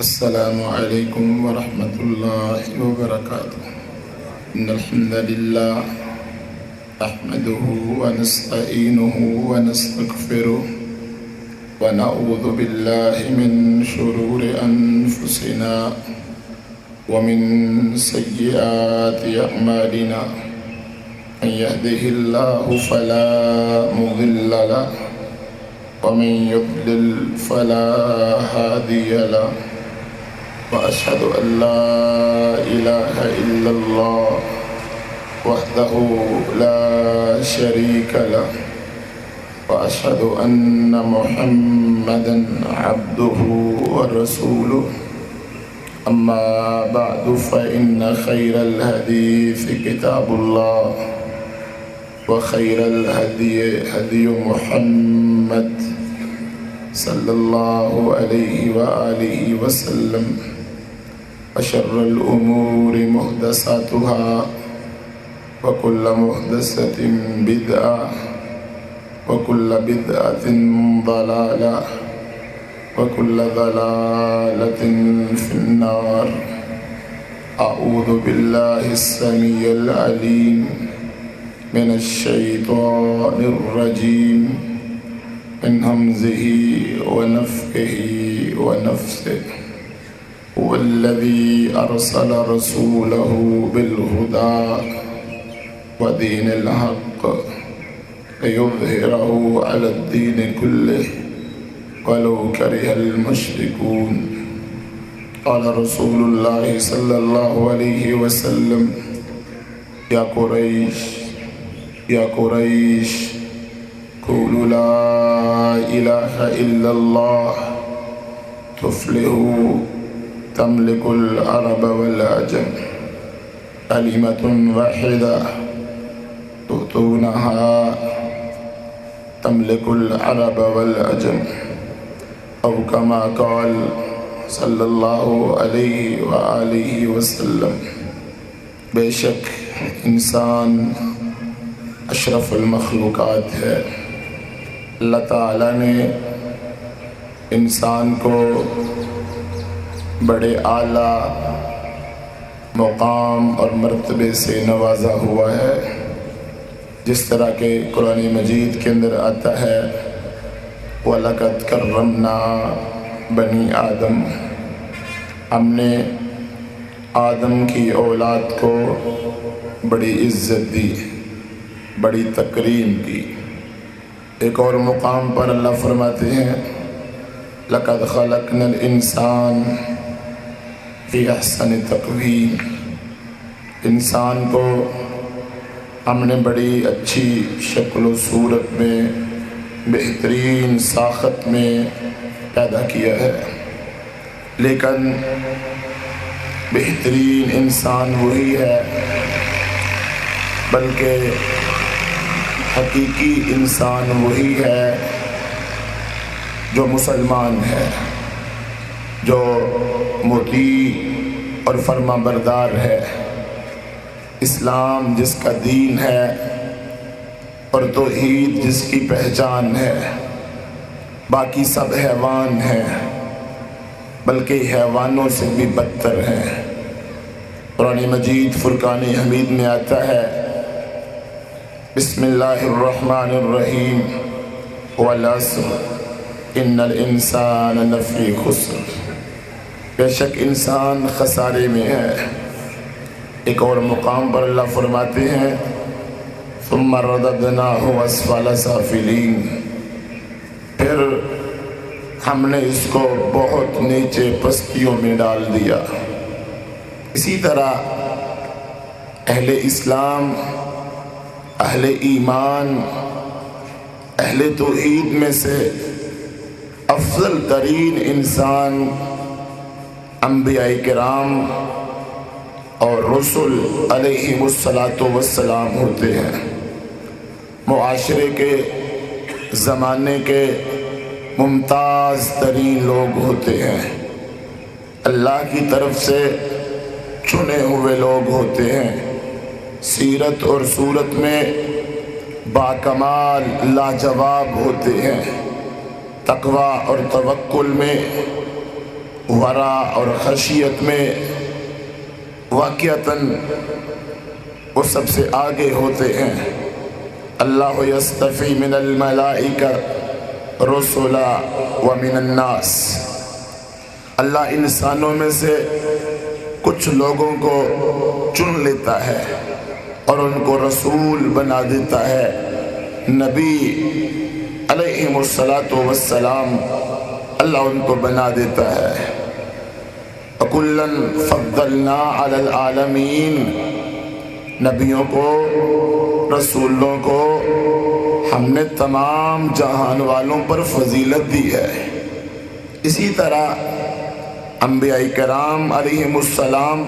السلام عليكم ورحمة الله وبركاته. إن الحمد لله نحمده ونستعينه ونستغفره ونعوذ بالله من شرور أنفسنا ومن سيئات أعمالنا. من يهده الله فلا مضل له ومن يضلل فلا هادي له. وأشهد أن لا إله إلا الله وحده لا شريك له وأشهد أن محمدا عبده ورسوله. أما بعد فإن خير الحديث كتاب الله وخير الهدي هدي محمد صلى الله عليه وآله وسلم. وشر الأمور محدثاتها وكل محدثة بدعة وكل بدعة ضلالة وكل ضلالة في النار. أعوذ بالله السميع العليم من الشيطان الرجيم من همزه ونفخه ونفثه. هو الذي أرسل رسوله بالهدى ودين الحق ليظهره على الدين كله ولو كره المشركون. قال رسول الله صلى الله عليه وسلم: يا قريش قولوا لا إله إلا الله تفلحوا تملك العرب والعجم. كلمة واحدة تؤتونها تملك العرب والعجم، أو كما قال صلی اللہ علیہ وآلہ وسلم. بے شک انسان اشرف المخلوقات ہے. اللہ تعالیٰ نے انسان کو بڑے اعلیٰ مقام اور مرتبے سے نوازا ہوا ہے، جس طرح کہ قرآن مجید کے اندر آتا ہے: وَلَقَدْ كَرَّمْنَا بنی آدم. ہم نے آدم کی اولاد کو بڑی عزت دی، بڑی تکریم کی. ایک اور مقام پر اللہ فرماتے ہیں: لَقَدْ خَلَقْنَا الْإِنسَانَ فِي أَحْسَنِ تَقْوِيمٍ. انسان کو ہم نے بڑی اچھی شکل و صورت میں، بہترین ساخت میں پیدا کیا ہے. لیکن بہترین انسان وہی ہے، بلکہ حقیقی انسان وہی ہے جو مسلمان ہے، جو مطیع اور فرما بردار ہے. اسلام جس کا دین ہے اور توحید جس کی پہچان ہے. باقی سب حیوان ہیں، بلکہ حیوانوں سے بھی بدتر ہیں. قرآن مجید فرقان حمید میں آتا ہے: بسم اللہ الرحمن الرحیم والعصر ان الانسان لفی خسر. بے شک انسان خسارے میں ہے. ایک اور مقام پر اللہ فرماتے ہیں: ثم رددناہ اسفل سافلین. پھر ہم نے اس کو بہت نیچے پستیوں میں ڈال دیا. اسی طرح اہل اسلام، اہل ایمان، اہل توحید میں سے افضل ترین انسان انبیاء کرام اور رسل علیہم الصلاۃ ہوتے ہیں. معاشرے کے، زمانے کے ممتاز ترین لوگ ہوتے ہیں. اللہ کی طرف سے چنے ہوئے لوگ ہوتے ہیں. سیرت اور صورت میں باکمال لاجواب ہوتے ہیں. تقویٰ اور توکل میں ورا اور خشیت میں واقعتاً وہ سب سے آگے ہوتے ہیں۔ اللہ یصطفی من الملائکہ رسلا ومن الناس، اللہ انسانوں میں سے کچھ لوگوں کو چن لیتا ہے اور ان کو رسول بنا دیتا ہے، نبی علیہم السلام اللہ ان کو بنا دیتا ہے۔ وَكُلًّا فَضَّلْنَا عَلَى الْعَالَمِينَ، نبیوں کو، رسولوں کو ہم نے تمام جہان والوں پر فضیلت دی ہے۔ اسی طرح انبیاء کرام علیہم السلام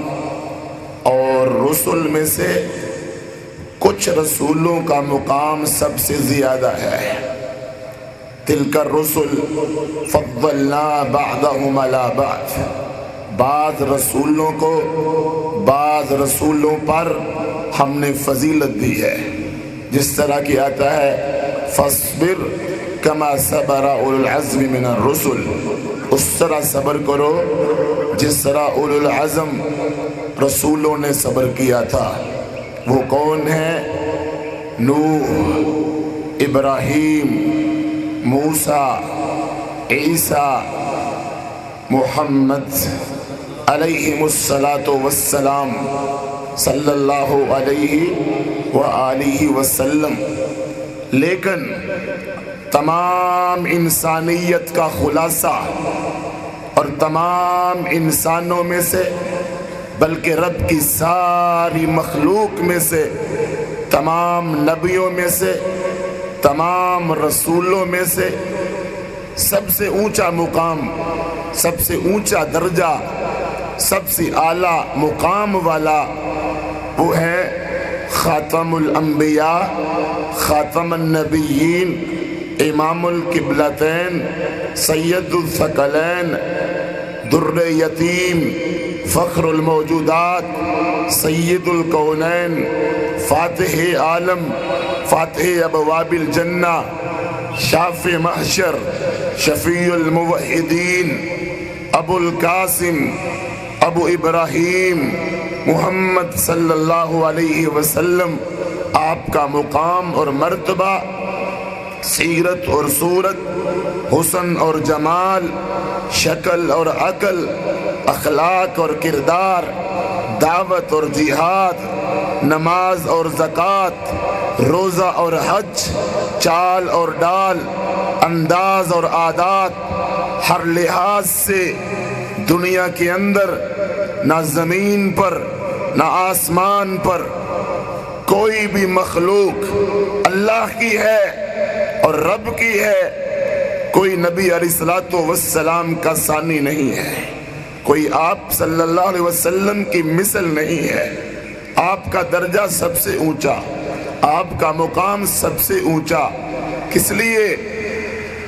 اور رسل میں سے کچھ رسولوں کا مقام سب سے زیادہ ہے۔ تلک الرسل فضلنا بعضهم على بعض، بعض رسولوں کو بعض رسولوں پر ہم نے فضیلت دی ہے، جس طرح کی آتا ہے فاصبر کما صبر اولو العزم من الرسل، اس طرح صبر کرو جس طرح اولو العزم رسولوں نے صبر کیا تھا۔ وہ کون ہیں؟ نوح، ابراہیم، موسیٰ، عیسیٰ، محمد علیہم السلام صلی اللہ علیہ وآلہ وسلم۔ لیکن تمام انسانیت کا خلاصہ اور تمام انسانوں میں سے، بلکہ رب کی ساری مخلوق میں سے، تمام نبیوں میں سے، تمام رسولوں میں سے سب سے اونچا مقام، سب سے اونچا درجہ، سب سے اعلیٰ مقام والا وہ ہے خاتم الانبیاء، خاتم النبیین، امام القبلتین، سید الثقلین، در یتیم، فخر الموجودات، سید الکونین، فاتح عالم، فاتح ابواب الجنہ، شافع محشر، شفیع الموحدین، ابو القاسم، ابو ابراہیم، محمد صلی اللہ علیہ وسلم۔ آپ کا مقام اور مرتبہ، سیرت اور صورت، حسن اور جمال، شکل اور عقل، اخلاق اور کردار، دعوت اور جہاد، نماز اور زکوٰۃ، روزہ اور حج، چال اور ڈال، انداز اور عادات، ہر لحاظ سے دنیا کے اندر نہ زمین پر نہ آسمان پر کوئی بھی مخلوق اللہ کی ہے اور رب کی ہے، کوئی نبی علیہ السلام کا ثانی نہیں ہے، کوئی آپ صلی اللہ علیہ وسلم کی مثل نہیں ہے۔ آپ کا درجہ سب سے اونچا، آپ کا مقام سب سے اونچا، کس لیے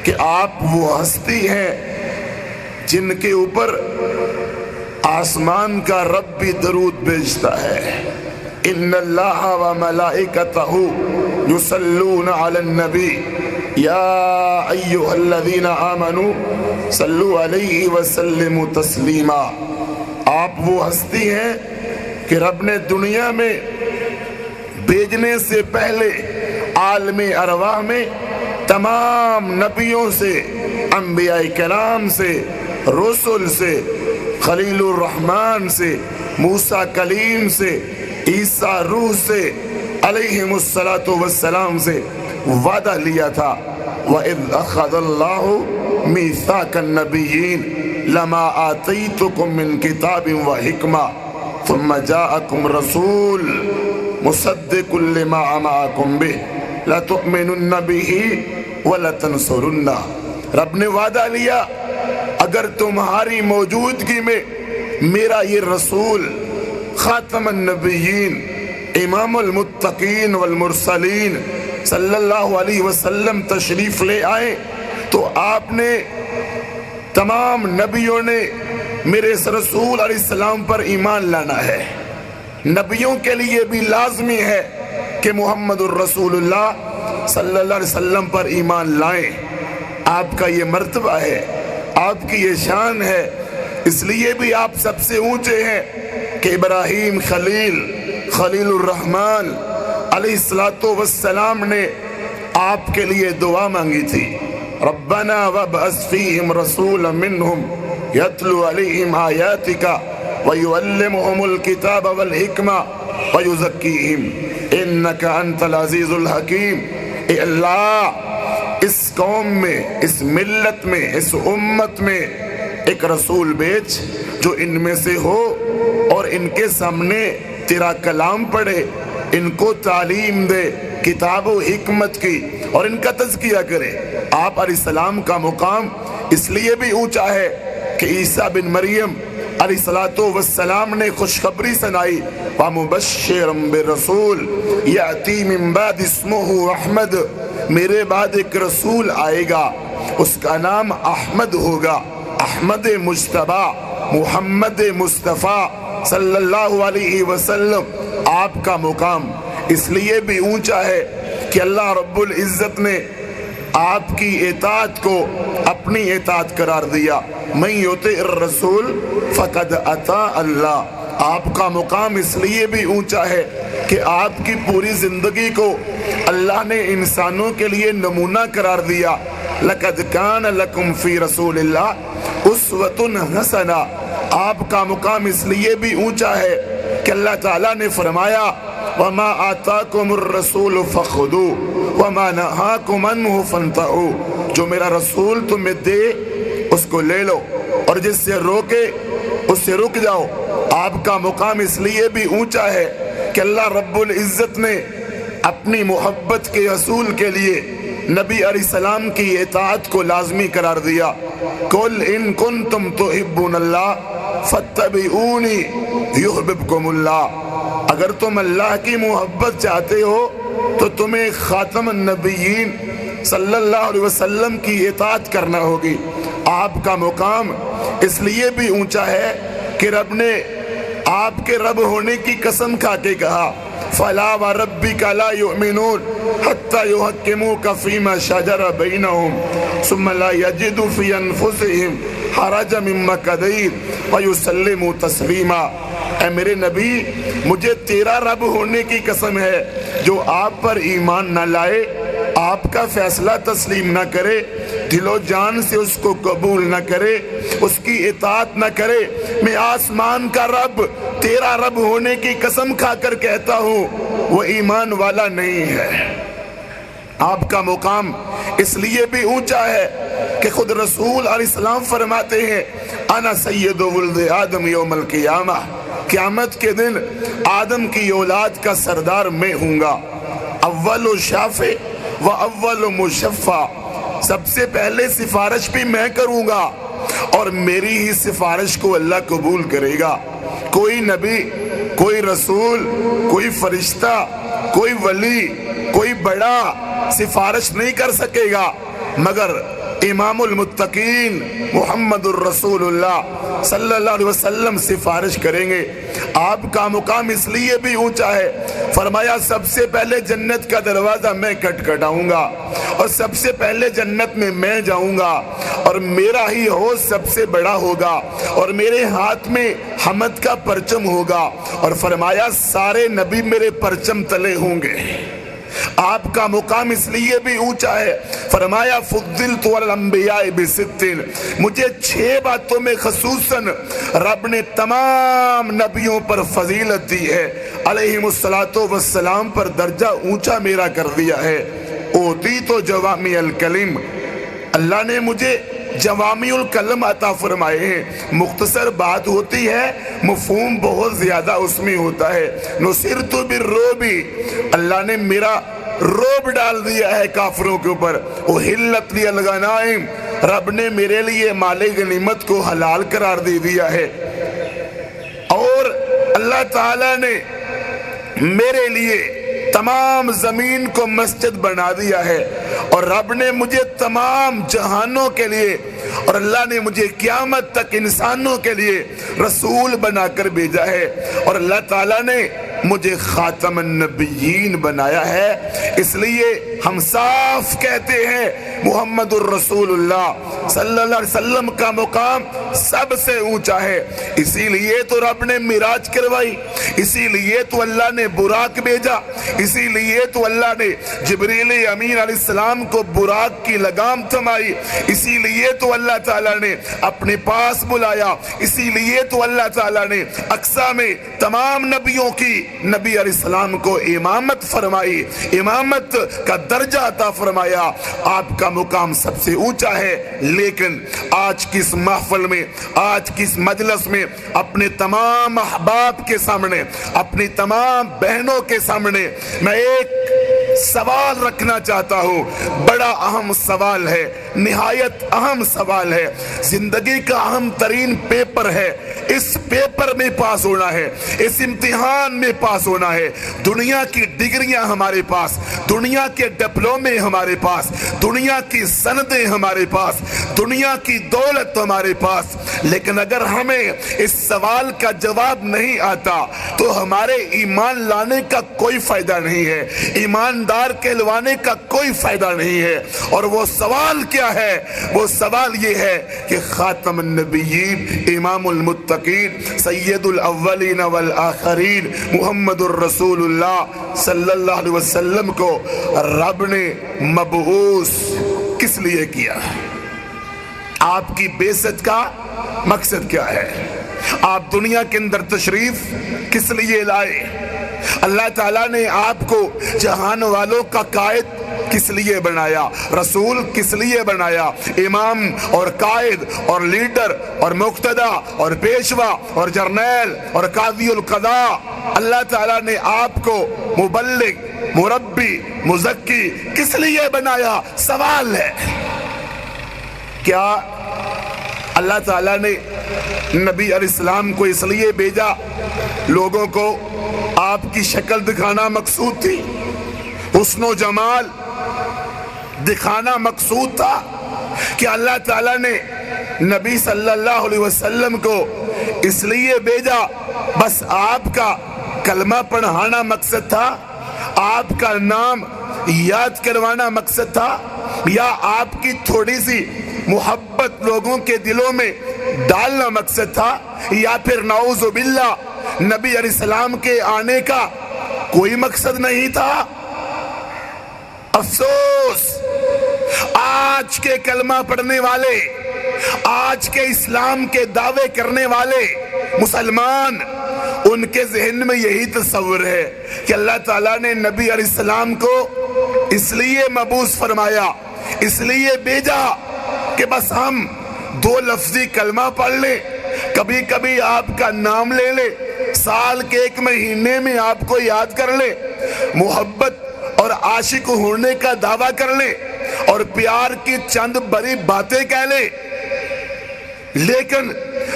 کہ آپ وہ ہستی ہیں جن کے اوپر آسمان کا رب بھی درود بھیجتا ہے۔ ان اللہ و ملائکتہ یصلون علی النبی یا ایھا الذین آمنوا صلوا علیہ وسلموا تسلیما۔ آپ وہ ہستی ہیں کہ رب نے دنیا میں بھیجنے سے پہلے عالم ارواح میں تمام نبیوں سے، انبیاء کرام سے، رسل سے، خلیل الرحمن سے، موسیٰ کلیم سے، عیسیٰ روح سے، علیہم السلام سے وعدہ لیا تھا۔ وَإِذْ أَخَذَ اللَّهُ مِيثَاقَ النَّبِيِّينَ لَمَا آتَيْتُكُم مِّن كِتَابٍ وَحِكْمَةٍ ثُمَّ جَاءَكُمْ رَسُولٌ مُصَدِّقٌ لِّمَا مَعَكُمْ بِهِ لَتُؤْمِنُنَّ بِهِ وَلَتَنصُرُنَّهُ۔ رب نے وعدہ لیا اگر تمہاری موجودگی میں میرا یہ رسول خاتم النبیین، امام المتقین والمرسلین صلی اللہ علیہ وسلم تشریف لے آئے تو آپ نے، تمام نبیوں نے میرے اس رسول علیہ السلام پر ایمان لانا ہے۔ نبیوں کے لیے بھی لازمی ہے کہ محمد الرسول اللہ صلی اللہ علیہ وسلم پر ایمان لائیں۔ آپ کا یہ مرتبہ ہے، آپ کی یہ شان ہے اس لیے بھی آپ سب سے اونچے ہیں کہ ابراہیم خلیل الرحمن علیہ السلام نے آپ کے لیے دعا مانگی تھی، ربنا وابعث فیہم رسولا منہم یتلو علیہم آیاتک ویعلمہم الکتاب والحکمہ ویزکیہم انک انت العزیز الحکیم۔ اے اللہ، اس قوم میں، اس ملت میں، اس امت میں ایک رسول بھیج جو ان میں سے ہو اور ان کے سامنے تیرا کلام پڑھے، ان کو تعلیم دے کتاب و حکمت کی اور ان کا تزکیہ کرے۔ آپ علیہ السلام کا مقام اس لیے بھی اونچا ہے کہ عیسیٰ بن مریم علیہ السلام نے خوشخبری سنائی، وَمُبَشِّرًا بِرَسُولٍ يَأْتِي مِن بَعْدِ اسْمُهُ احمد، میرے بعد ایک رسول آئے گا، اس کا نام احمد ہوگا، احمد مجتبی، محمد مصطفیٰ صلی اللہ علیہ وسلم۔ آپ کا مقام اس لیے بھی اونچا ہے کہ اللہ رب العزت نے آپ کی اطاعت کو اپنی اطاعت قرار دیا، من یطع الرسول فقد اطاع اللہ۔ آپ کا مقام اس لیے بھی اونچا ہے کہ آپ کی پوری زندگی کو اللہ نے انسانوں کے لیے نمونہ قرار دیا، لقد کان لکم فی رسول اللہ اسوۃ حسنہ۔ آپ کا مقام اس لیے بھی اونچا ہے کہ اللہ تعالیٰ نے فرمایا، وَمَا آتَاكُمُ الرَّسُولُ فَخُذُوهُ وَمَا نَهَاكُمْ عَنْهُ فَانْتَهُوا۔ جو میرا رسول تمہیں دے اس کو لے لو، اور جس سے روکے اس سے رک جاؤ۔ آپ کا مقام اس لیے بھی اونچا ہے کہ اللہ رب العزت نے اپنی محبت کے اصول کے لیے نبی علیہ السلام کی اطاعت کو لازمی قرار دیا، قُلْ إِن كُنتُمْ تُحِبُّونَ اللَّهَ فَاتَّبِعُونِي يُحْبِبْكُمُ اللَّهُ۔ اگر تم اللہ کی محبت چاہتے ہو تو تمہیں خاتم النبیین صلی اللہ علیہ وسلم کی اطاعت کرنا ہوگی۔ آپ کا مقام اس لیے بھی اونچا ہے کہ رب نے آپ کے رب ہونے کی قسم کھا کے کہا، فَلَا وَرَبِّكَ لَا يُؤْمِنُونَ حَتَّى يُحَكِّمُوكَ فِيمَا شَجَرَ بَيْنَهُمْ ثُمَّ لَا يَجِدُوا فِي أَنفُسِهِمْ حَرَجًا مِّمَّا قَضَيْتَ وَيُسَلِّمُوا تَسْلِيمًا۔ اے میرے نبی، مجھے تیرا رب ہونے کی قسم ہے، جو آپ پر ایمان نہ لائے، آپ کا فیصلہ تسلیم نہ کرے، دل و جان سے اس کو قبول نہ کرے، اس کی اطاعت نہ کرے، میں آسمان کا رب تیرا رب ہونے کی قسم کھا کر کہتا ہوں وہ ایمان والا نہیں ہے۔ آپ کا مقام اس لیے بھی اونچا ہے کہ خود رسول علیہ السلام فرماتے ہیں، انا سید ولد آدم یوم القیامہ، قیامت کے دن آدم کی اولاد کا سردار میں ہوں گا، اول شافع و اول مشفع، سب سے پہلے سفارش بھی میں کروں گا اور میری ہی سفارش کو اللہ قبول کرے گا۔ کوئی نبی، کوئی رسول، کوئی فرشتہ، کوئی ولی، کوئی بڑا سفارش نہیں کر سکے گا مگر امام المتقین محمد الرسول اللہ صلی اللہ علیہ وسلم سفارش کریں گے۔ آپ کا مقام اس لیے بھی اونچا ہے، فرمایا سب سے پہلے جنت کا دروازہ میں کھٹکھٹاؤں گا اور سب سے پہلے جنت میں جاؤں گا اور میرا ہی حوض سب سے بڑا ہوگا اور میرے ہاتھ میں حمد کا پرچم ہوگا، اور فرمایا سارے نبی میرے پرچم تلے ہوں گے۔ آپ کا مقام اس لیے بھی اونچا ہے، فرمایا فضلت علی الانبیاء بست، مجھے 6 باتوں میں خصوصاً رب نے تمام نبیوں پر فضیلت دی ہے، علیہم السلام پر درجہ اونچا میرا کر دیا ہے۔ اوتیت جوامع الکلم، اللہ نے مجھے جوامع الکلم عطا فرمائے ہیں، مختصر بات ہوتی ہے مفہوم بہت زیادہ اس میں ہوتا ہے۔ نصرت بالرعب، اللہ نے میرا روب ڈال دیا ہے کافروں کے اوپر۔ احلت لی الغنائم، رب نے میرے لیے مال غنیمت کو حلال قرار دے دیا ہے، اور اللہ تعالیٰ نے میرے لیے تمام زمین کو مسجد بنا دیا ہے، اور رب نے مجھے تمام جہانوں کے لیے اور اللہ نے مجھے قیامت تک انسانوں کے لیے رسول بنا کر بھیجا ہے، اور اللہ تعالیٰ نے مجھے خاتم النبیین بنایا ہے، اس لیے ہم صاف کہتے ہیں محمد الرسول اللہ صلی اللہ علیہ وسلم کا مقام سب سے اونچا ہے۔ اسی لیے تو رب نے معراج کروائی، اسی لیے تو اللہ نے براق بھیجا، اسی لیے تو اللہ نے جبریل امین علیہ السلام کو براق کی لگام تھمائی، اسی لیے تو اللہ تعالیٰ نے اپنے پاس بلایا، اسی لیے تو اللہ تعالیٰ نے اقصیٰ میں تمام نبیوں کی نبی علیہ السلام کو امامت فرمائی، امامت کا درجہ عطا فرمایا۔ آپ کا مقام سب سے اونچا ہے، لیکن آج کی اس محفل میں، آج کی اس مجلس میں اپنے تمام احباب کے سامنے، اپنی تمام بہنوں کے سامنے میں ایک سوال رکھنا چاہتا ہوں۔ بڑا اہم سوال ہے، نہایت اہم سوال ہے، زندگی کا اہم ترین پیپر ہے۔ اس پیپر میں پاس ہونا ہے، اس امتحان میں پاس ہونا ہے۔ دنیا کی ڈگریاں ہمارے پاس، دنیا کے ڈپلومے ہمارے پاس، دنیا کی سندیں ہمارے پاس، دنیا کی دولت ہمارے پاس، لیکن اگر ہمیں اس سوال کا جواب نہیں آتا تو ہمارے ایمان لانے کا کوئی فائدہ نہیں ہے، ایماندار کہلوانے کا کوئی فائدہ نہیں ہے۔ اور وہ سوال کیا ہے؟ وہ سوال یہ ہے کہ خاتم النبیین، امام المتقین، سید الاولین والآخرین محمد الرسول اللہ صلی اللہ علیہ وسلم کو رب نے مبعوث کس لیے کیا؟ آپ کی بعثت کا مقصد کیا ہے؟ آپ دنیا کے اندر تشریف کس لیے لائے؟ اللہ تعالیٰ نے آپ کو جہان والوں کا قائد کس لیے بنایا؟ رسول کس لیے بنایا؟ امام اور قائد اور لیڈر اور مقتدا اور پیشوا اور جرنیل اور قاضی القضاء، اللہ تعالیٰ نے آپ کو مبلغ، مربی، مزکی کس لیے بنایا؟ سوال ہے۔ کیا اللہ تعالیٰ نے نبی علیہ السلام کو اس لیے بھیجا لوگوں کو آپ کی شکل دکھانا مقصود تھی، حسن و جمال دکھانا مقصود تھا؟ کہ اللہ تعالیٰ نے نبی صلی اللہ علیہ وسلم کو اس لیے بھیجا بس آپ کا کلمہ پڑھانا مقصد تھا، آپ کا نام یاد کروانا مقصد تھا، یا آپ کی تھوڑی سی محبت لوگوں کے دلوں میں ڈالنا مقصد تھا، یا پھر نعوذ باللہ نبی علیہ السلام کے آنے کا کوئی مقصد نہیں تھا؟ افسوس، آج کے کلمہ پڑھنے والے، آج کے اسلام کے دعوے کرنے والے مسلمان، ان کے ذہن میں یہی تصور ہے کہ اللہ تعالیٰ نے نبی علیہ السلام کو اس لیے مبعوث فرمایا، اس لیے بھیجا کہ بس ہم دو لفظی کلمہ پڑھ لیں، کبھی کبھی آپ کا نام لے لیں، سال کے ایک مہینے میں آپ کو یاد کر لیں، محبت اور عاشق ہونے کا دعویٰ کر لیں اور پیار کی چند بڑی باتیں کہہ لیں، لیکن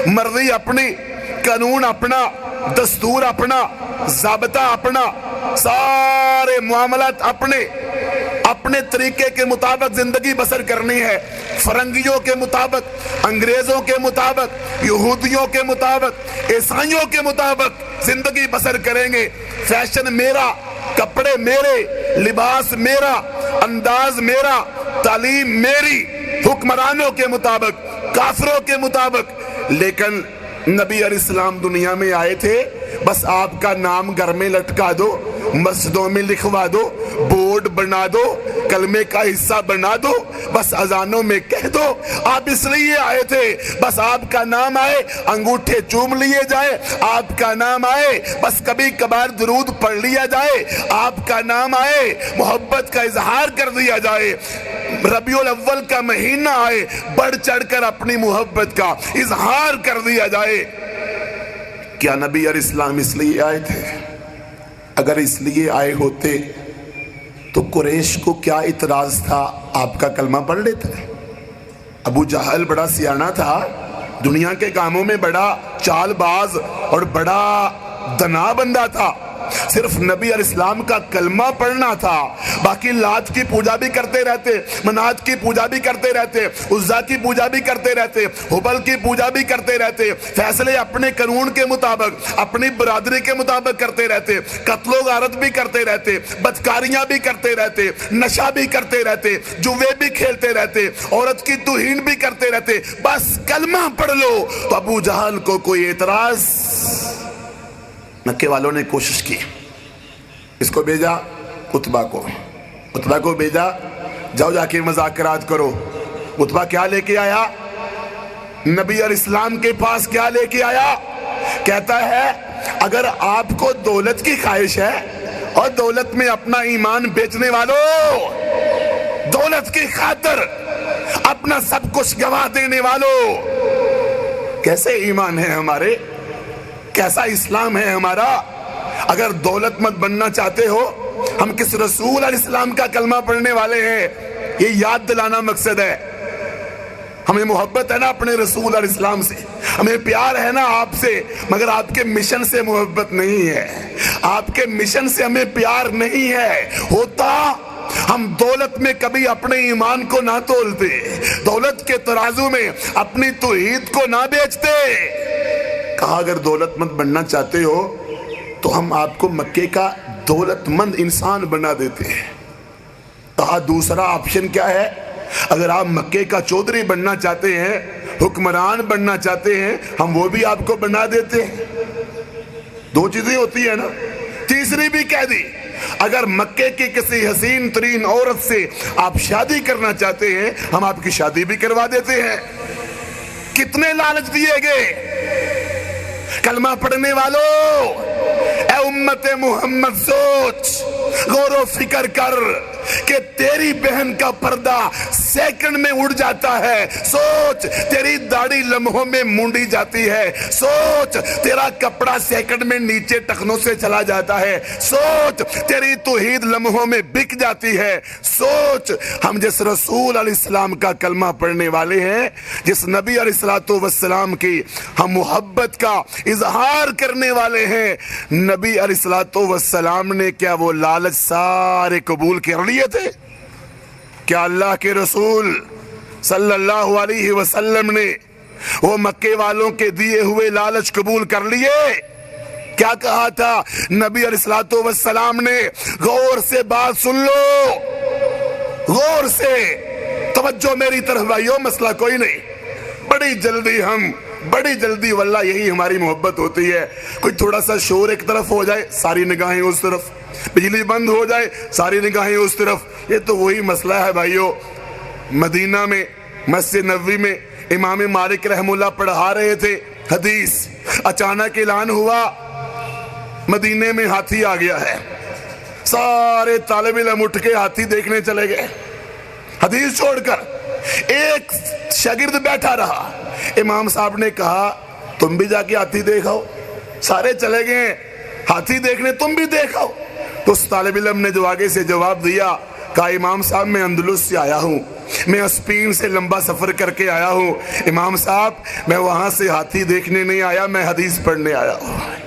مرضی اپنی، قانون اپنا، دستور اپنا، ضابطہ اپنا، سارے معاملات اپنے طریقے کے مطابق زندگی بسر کرنی ہے، فرنگیوں کے مطابق، انگریزوں کے مطابق، یہودیوں کے مطابق، عیسائیوں کے مطابق زندگی بسر کریں گے۔ فیشن میرا، کپڑے میرے، لباس میرا، انداز میرا، تعلیم میری، حکمرانوں کے مطابق، کافروں کے مطابق۔ لیکن نبی علیہ السلام دنیا میں آئے تھے بس آپ کا نام گھر میں لٹکا دو، مسجدوں میں لکھوا دو، بورڈ بنا دو، کلمے کا حصہ بنا دو، بس اذانوں میں کہہ دو آپ اس لیے آئے تھے، بس آپ کا نام آئے انگوٹھے چوم لیے جائے، آپ کا نام آئے بس کبھی کبھار درود پڑھ لیا جائے، آپ کا نام آئے محبت کا اظہار کر دیا جائے، ربیع الاول کا مہینہ آئے بڑھ چڑھ کر اپنی محبت کا اظہار کر دیا جائے۔ کیا نبی علیہ السلام اس لیے آئے تھے؟ اگر اس لیے آئے ہوتے تو قریش کو کیا اعتراض تھا؟ آپ کا کلمہ پڑھ لیتے۔ ابو جہل بڑا سیانہ تھا، دنیا کے کاموں میں بڑا چال باز اور بڑا دنا بندہ تھا، صرف نبی علیہ السلام کا کلمہ پڑھنا تھا، باقی لات کی پوجا بھی کرتے رہتے، منات کی پوجا بھی کرتے رہتے، عزا کی پوجا بھی کرتے رہتے، حبل کی پوجا بھی کرتے رہتے، فیصلے اپنے قانون کے مطابق اپنی برادری کے مطابق کرتے رہتے، قتل و غارت بھی کرتے رہتے، بدکاریاں بھی کرتے رہتے، نشہ بھی کرتے رہتے، جوے بھی کھیلتے رہتے، عورت کی توہین بھی کرتے رہتے، بس کلمہ پڑھ لو۔ تو ابو جہل کو کوئی اعتراض؟ مکے والوں نے کوشش کی، اس کو بھیجا عتبہ کو بھیجا، جاؤ جا کے مذاکرات کرو۔ عتبہ کیا لے کے آیا؟ نبی علیہ السلام کے پاس کیا لے کے آیا؟ کہتا ہے اگر آپ کو دولت کی خواہش ہے اور دولت میں اپنا ایمان بیچنے والوں، دولت کی خاطر اپنا سب کچھ گنوا دینے والوں، کیسے ایمان ہے ہمارے، کیسا اسلام ہے ہمارا؟ اگر دولت مند بننا چاہتے ہو، ہم کس رسول علیہ السلام کا کلمہ پڑھنے والے ہیں، یہ یاد دلانا مقصد ہے۔ ہمیں محبت ہے نا اپنے رسول علیہ السلام سے، ہمیں پیار ہے نا آپ سے، مگر آپ کے مشن سے محبت نہیں ہے، آپ کے مشن سے ہمیں پیار نہیں ہے۔ ہوتا ہم دولت میں کبھی اپنے ایمان کو نہ تولتے، دولت کے ترازو میں اپنی توحید کو نہ بیچتے۔ کہا اگر دولت مند بننا چاہتے ہو تو ہم آپ کو مکے کا دولت مند انسان بنا دیتے ہیں۔ کہا دوسرا آپشن کیا ہے؟ اگر آپ مکے کا چودھری بننا چاہتے ہیں، حکمران بننا چاہتے ہیں، ہم وہ بھی آپ کو بنا دیتے ہیں۔ دو چیزیں ہوتی ہیں نا۔ تیسری بھی کہہ دی، اگر مکے کی کسی حسین ترین عورت سے آپ شادی کرنا چاہتے ہیں، ہم آپ کی شادی بھی کروا دیتے ہیں۔ کتنے لالچ دیے گئے کلمہ پڑھنے والوں! اے امت محمد سوچ، غور و فکر کر کہ تیری بہن کا پردہ سیکنڈ میں اڑ جاتا ہے، سوچ تیری داڑھی لمحوں میں مونڈی جاتی ہے، سوچ تیرا کپڑا سیکنڈ میں نیچے ٹخنوں سے چلا جاتا ہے، سوچ تیری توحید لمحوں میں بک جاتی ہے۔ سوچ ہم جس رسول علیہ السلام کا کلمہ پڑھنے والے ہیں، جس نبی علیہ السلام کی ہم محبت کا اظہار کرنے والے ہیں، نبی علیہ السلام نے کیا وہ لالچ سارے قبول کر لیے تھے؟ کیا اللہ کے رسول صلی اللہ علیہ وسلم نے وہ مکے والوں کے دیے ہوئے لالچ قبول کر لیے؟ کیا کہا تھا نبی علیہ السلام نے؟ غور سے بات سن لو، غور سے توجہ میری طرف بھائیو، مسئلہ کوئی نہیں، بڑی جلدی واللہ یہی ہماری محبت ہوتی ہے۔ کوئی تھوڑا سا شور ایک طرف ہو جائے، ساری نگاہیں اس طرف، بجلی بند ہو جائے، ساری نگاہیں اس طرف۔ یہ تو وہی مسئلہ ہے بھائیو۔ مدینہ میں مسجد نبوی میں امام مالک رحم اللہ پڑھا رہے تھے حدیث، اچانک اعلان ہوا مدینے میں ہاتھی آ گیا ہے۔ سارے طالب علم اٹھ کے ہاتھی دیکھنے چلے گئے، حدیث چھوڑ کر۔ ایک شاگرد بیٹھا رہا، امام صاحب نے کہا تم بھی جا کے ہاتھی دیکھاؤ۔ سارے چلے گئے ہاتھی دیکھنے، تم بھی دیکھاؤ۔ تو اس طالب علم نے جو آگے سے جواب دیا، کہا امام صاحب میں اندلس سے آیا ہوں، میں اسپین سے لمبا سفر کر کے آیا ہوں، امام صاحب میں وہاں سے ہاتھی دیکھنے نہیں آیا، میں حدیث پڑھنے آیا ہوں۔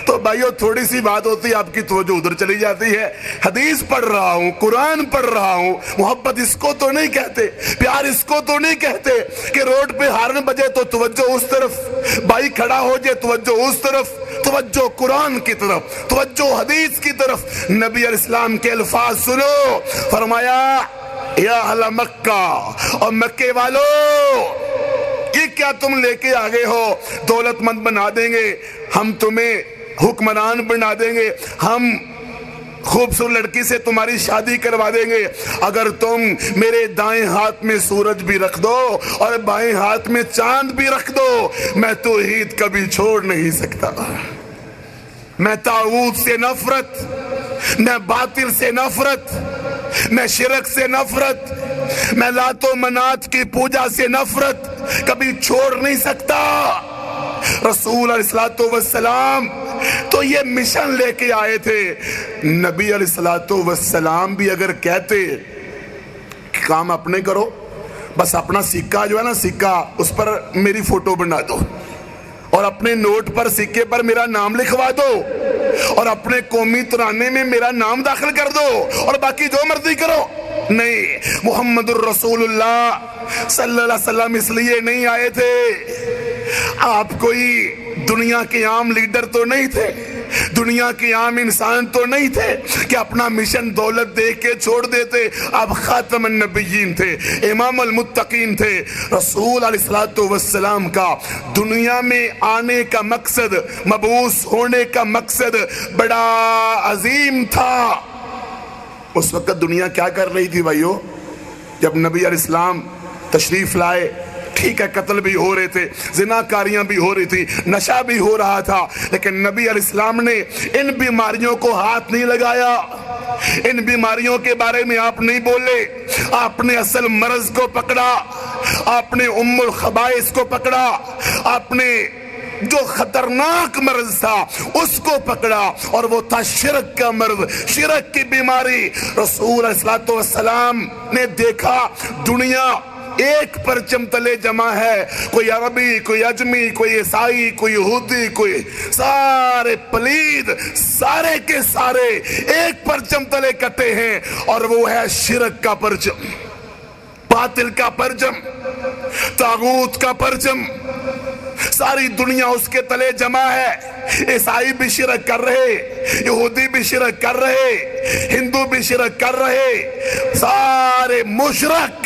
تو بھائیو تھوڑی سی بات ہوتی ہے آپ کی توجہ ادھر چلی جاتی ہے۔ حدیث پڑھ رہا ہوں، قرآن پڑھ رہا ہوں، محبت اس کو تو نہیں کہتے، پیار اس کو تو نہیں کہتے کہ روڈ پہ ہارن بجے تو توجہ اس طرف، بھائی کھڑا ہو جائے توجہ اس طرف، توجہ قرآن کی طرف، توجہ حدیث کی طرف۔ نبی علیہ السلام کے الفاظ سنو، فرمایا یا اہل مکہ، اور مکے والو یہ کیا تم لے کے آگے ہو؟ دولت مند بنا دیں گے ہم، تمہیں حکمران بنا دیں گے ہم، خوبصورت لڑکی سے تمہاری شادی کروا دیں گے، اگر تم میرے دائیں ہاتھ میں سورج بھی رکھ دو اور بائیں ہاتھ میں چاند بھی رکھ دو، میں توحید کبھی چھوڑ نہیں سکتا۔ میں طاغوت سے نفرت، میں باطل سے نفرت، میں شرک سے نفرت، میں لات و منات کی پوجا سے نفرت کبھی چھوڑ نہیں سکتا۔ رسول علیہ السلام تو یہ مشن لے کے آئے تھے۔ نبی علیہ السلام بھی اگر کہتے کہ کام اپنے کرو، بس اپنا سکہ جو ہے نا، سکہ اس پر میری فوٹو بنا دو اور اپنے نوٹ پر سکے پر میرا نام لکھوا دو، اور اپنے قومی ترانے میں میرا نام داخل کر دو اور باقی جو مرضی کرو. نہیں، محمد الرسول اللہ صلی اللہ علیہ وسلم اس لیے نہیں آئے تھے. آپ کوئی دنیا کے عام لیڈر تو نہیں تھے، دنیا کے عام انسان تو نہیں تھے کہ اپنا مشن دولت دیکھ کے چھوڑ دیتے. آپ خاتم النبیین تھے، امام المتقین تھے. رسول علیہ السلام کا دنیا میں آنے کا مقصد، مبعوث ہونے کا مقصد بڑا عظیم تھا. اس وقت دنیا کیا کر رہی تھی بھائیو؟ جب نبی علیہ السلام تشریف لائے، ٹھیک ہے قتل بھی ہو رہے تھے، زناکاریاں بھی ہو رہی تھی، نشہ بھی ہو رہا تھا، لیکن نبی علیہ السلام نے ان بیماریوں کو ہاتھ نہیں لگایا. ان بیماریوں کے بارے میں آپ نہیں بولے. آپ نے اصل مرض کو پکڑا، آپ نے ام الخبائث کو پکڑا، آپ نے جو خطرناک مرض تھا اس کو پکڑا، اور وہ تھا شرک کا مرض، شرک کی بیماری. رسول علیہ السلام نے دیکھا دنیا ایک پرچم تلے جمع ہے، کوئی عربی، کوئی اجمی، کوئی عیسائی، کوئی یہودی، کوئی سارے پلید، سارے کے سارے ایک پرچم تلے کٹے ہیں، اور وہ ہے شرک کا پرچم، باطل کا پرچم، طاغوت کا پرچم. ساری دنیا اس کے تلے جمع ہے. عیسائی بھی شرک کر رہے، یہودی بھی شرک کر رہے، ہندو بھی شرک کر رہے، سارے مشرک.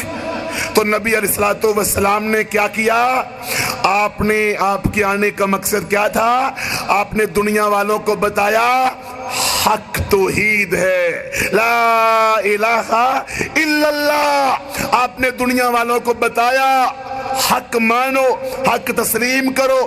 تو نبی علیہ السلام نے کیا کیا؟ آپ کے آنے کا مقصد کیا تھا؟ آپ نے دنیا والوں کو بتایا حق توحید ہے، لا الہ الا اللہ. آپ نے دنیا والوں کو بتایا حق مانو، حق تسلیم کرو،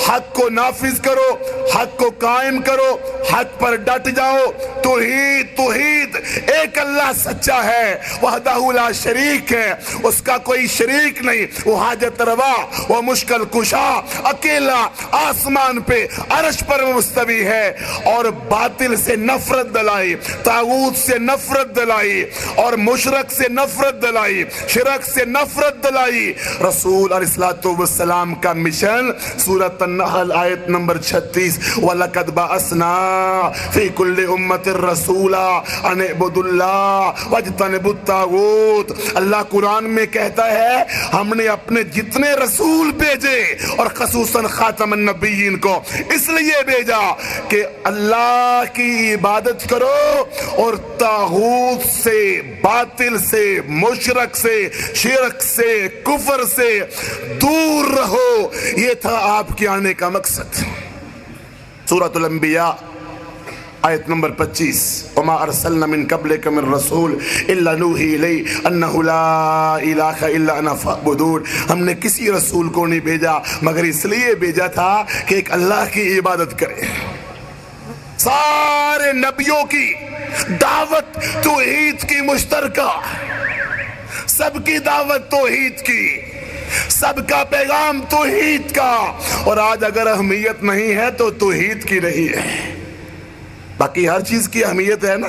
حق کو نافذ کرو، حق کو قائم کرو، حق پر ڈٹ جاؤ. توحید، توحید، ایک اللہ سچا ہے، وحدہ لا شریک ہے، اس کا کوئی شریک نہیں. وہ حاجت روا، وہ مشکل کشا، اکیلا آسمان پہ عرش پر مستوی ہے. اور باطل سے نفرت دلائی، طاغوت سے نفرت دلائی، اور مشرک سے نفرت دلائی، شرک سے نفرت دلائی. رسول علیہ السلام کا مشن سورۃ النحل آیت نمبر 36، وَلَقَدْ بَعَثْنَا فِي كُلِّ أُمَّةٍ رَسُولًا أَنِ اعْبُدُوا اللَّهَ وَاجْتَنِبُوا الطَّاغُوتَ. اللہ قرآن میں کہتا ہے ہم نے اپنے جتنے رسول بھیجے، اور خصوصاً خاتم النبیین کو اس لیے بھیجا کہ اللہ کی عبادت کرو اور طاغوت سے، باطل سے، مشرک سے، شرک سے، کفر سے دور رہو. یہ تھا آپ کے آنے کا مقصد. سورۃ الانبیاء آیت نمبر 25، وما ارسلنا من قبلک من رسول الا نوحی الیہ انہ لا الہ الا انا فاعبدون. ہم نے کسی رسول کو نہیں بھیجا مگر اس لیے بھیجا تھا کہ ایک اللہ کی عبادت کرے. سارے نبیوں کی دعوت توحید کی مشترکہ، سب کی دعوت توحید کی، سب کا پیغام توحید کا. اور آج اگر اہمیت نہیں ہے تو توحید کی رہی ہے. باقی ہر چیز کی اہمیت ہے نا،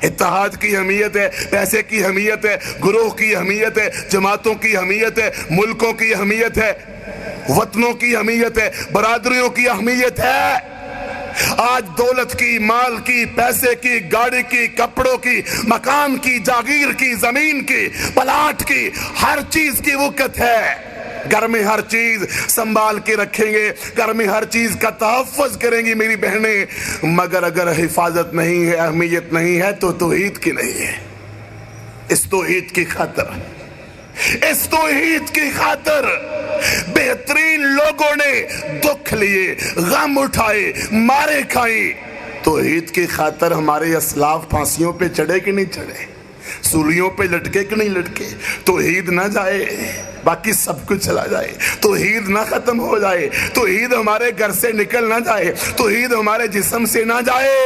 اتحاد کی اہمیت ہے، پیسے کی اہمیت ہے، گروہ کی اہمیت ہے، جماعتوں کی اہمیت ہے، ملکوں کی اہمیت ہے، وطنوں کی اہمیت ہے، برادریوں کی اہمیت ہے. آج دولت کی، مال کی، پیسے کی، گاڑی کی، کپڑوں کی، مکان کی، جاگیر کی، زمین کی، پلاٹ کی، ہر چیز کی وقت ہے. گھر میں ہر چیز سنبھال کے رکھیں گے، گھر میں ہر چیز کا تحفظ کریں گی میری بہنیں، مگر اگر حفاظت نہیں ہے، اہمیت نہیں ہے تو توحید کی نہیں ہے. اس توحید کی خاطر، اس توحید کی خاطر بہترین لوگوں نے دکھ لیے، غم اٹھائے، مارے کھائے. توحید کی خاطر ہمارے اسلاف پھانسیوں پہ چڑھے کہ نہیں چڑھے، سولیوں پہ لٹکے کہ نہیں لٹکے. توحید نہ جائے، باقی سب کچھ چلا جائے. توحید نہ ختم ہو جائے، توحید ہمارے گھر سے نکل نہ جائے، توحید ہمارے جسم سے نہ جائے.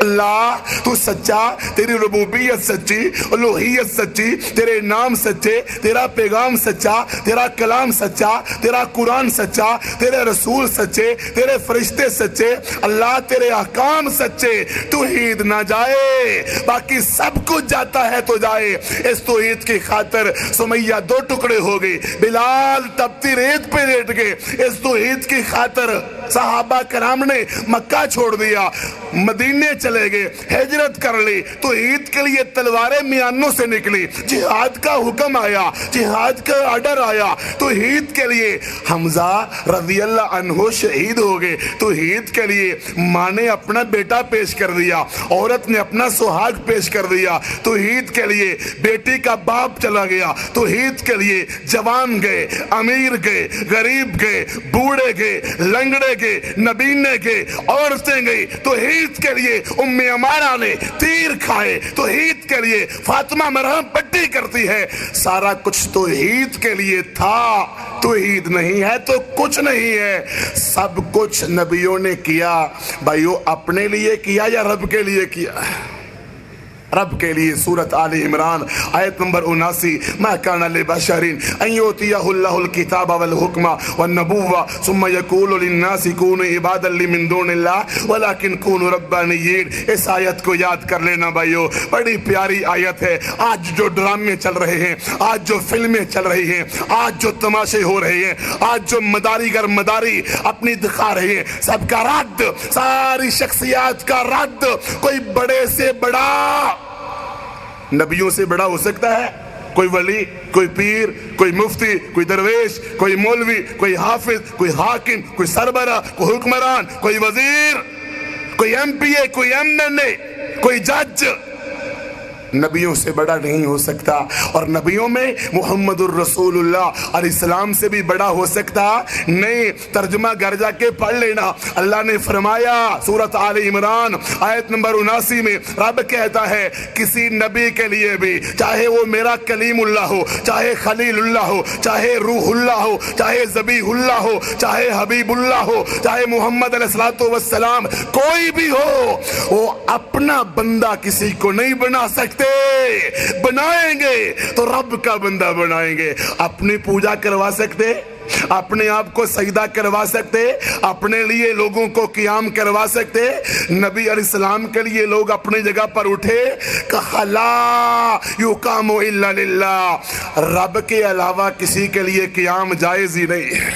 اللہ تو سچا، تیری ربوبیت سچی، الوہیت سچی، تیرے نام سچے، تیرا پیغام سچا، تیرا کلام سچا، تیرا قرآن سچا، تیرے رسول سچے، تیرے فرشتے سچے، اللہ تیرے احکام سچے۔ توحید نہ جائے، باقی سب کچھ جاتا ہے تو جائے۔ اس توحید کی خاطر سمیہ 2 ٹکڑے ہو گئی، بلال تپتی ریت پہ لیٹ گئے۔ اس توحید کی خاطر صحابہ کرام نے مکہ چھوڑ دیا، مدینے چلے گئے، ہجرت کر لی۔ توحید کے لیے تلواریں میانوں سے نکلی، جہاد کا حکم آیا، جہاد کا آرڈر آیا۔ توحید کے لیے حمزہ رضی اللہ عنہ شہید ہو گئے۔ توحید کے لیے ماں نے اپنا بیٹا پیش کر دیا، عورت نے اپنا سہاگ پیش کر دیا۔ توحید کے لیے بیٹی کا باپ چلا گیا۔ توحید کے لیے جوان گئے، امیر گئے، غریب گئے، بوڑھے گئے، لنگڑے گئے، نبینے گئے، عورتیں گئی۔ توحید کے لیے ام امارہ نے تیر کھائے۔ توحید کے لیے فاطمہ مرہم پٹی کرتی ہے۔ سارا کچھ توحید کے لیے تھا۔ توحید نہیں ہے تو کچھ نہیں ہے۔ سب کچھ نبیوں نے کیا، بھائیو اپنے لیے کیا یا رب کے لیے کیا؟ رب کے لیے۔ سورۃ آل عمران آیت نمبر 79، ما کان لبشر ان یؤتیہ اللہ الکتاب والحکم والنبوۃ ثم یقول للناس کونوا عبادا لی من دون اللہ ولکن کونوا ربانیین۔ اس آیت کو یاد کر لینا بھائیو، بڑی پیاری آیت ہے۔ آج جو ڈرامے چل رہے ہیں، آج جو فلمیں چل رہی ہیں، آج جو تماشے ہو رہے ہیں، آج جو مداری گر مداری اپنی دکھا رہے ہیں، سب کا رد، ساری شخصیات کا رد۔ کوئی بڑے سے بڑا نبیوں سے بڑا ہو سکتا ہے؟ کوئی ولی، کوئی پیر، کوئی مفتی، کوئی درویش، کوئی مولوی، کوئی حافظ، کوئی حاکم، کوئی سربراہ، کوئی حکمران، کوئی وزیر، کوئی ایم پی اے، کوئی ایم این اے، کوئی جج، نبیوں سے بڑا نہیں ہو سکتا۔ اور نبیوں میں محمد الرسول اللہ علیہ السلام سے بھی بڑا ہو سکتا نہیں۔ ترجمہ گھر جا کے پڑھ لینا۔ اللہ نے فرمایا سورۃ آل عمران آیت نمبر 79 میں، رب کہتا ہے کسی نبی کے لیے بھی، چاہے وہ میرا کلیم اللہ ہو، چاہے خلیل اللہ ہو، چاہے روح اللہ ہو، چاہے ذبیح اللہ ہو، چاہے حبیب اللہ ہو، چاہے محمد علیہ الصلوۃ والسلام کوئی بھی ہو، وہ اپنا بندہ کسی کو نہیں بنا سکتے۔ بنائیں گے تو رب کا بندہ بنائیں گے۔ اپنی پوجا کروا سکتے، اپنے آپ کو سجدہ کروا سکتے، اپنے لیے لوگوں کو قیام کروا سکتے؟ نبی علیہ السلام کے لیے لوگ اپنی جگہ پر اٹھے، کہا لا یقام الا للہ، رب کے علاوہ کسی کے لیے قیام جائز ہی نہیں،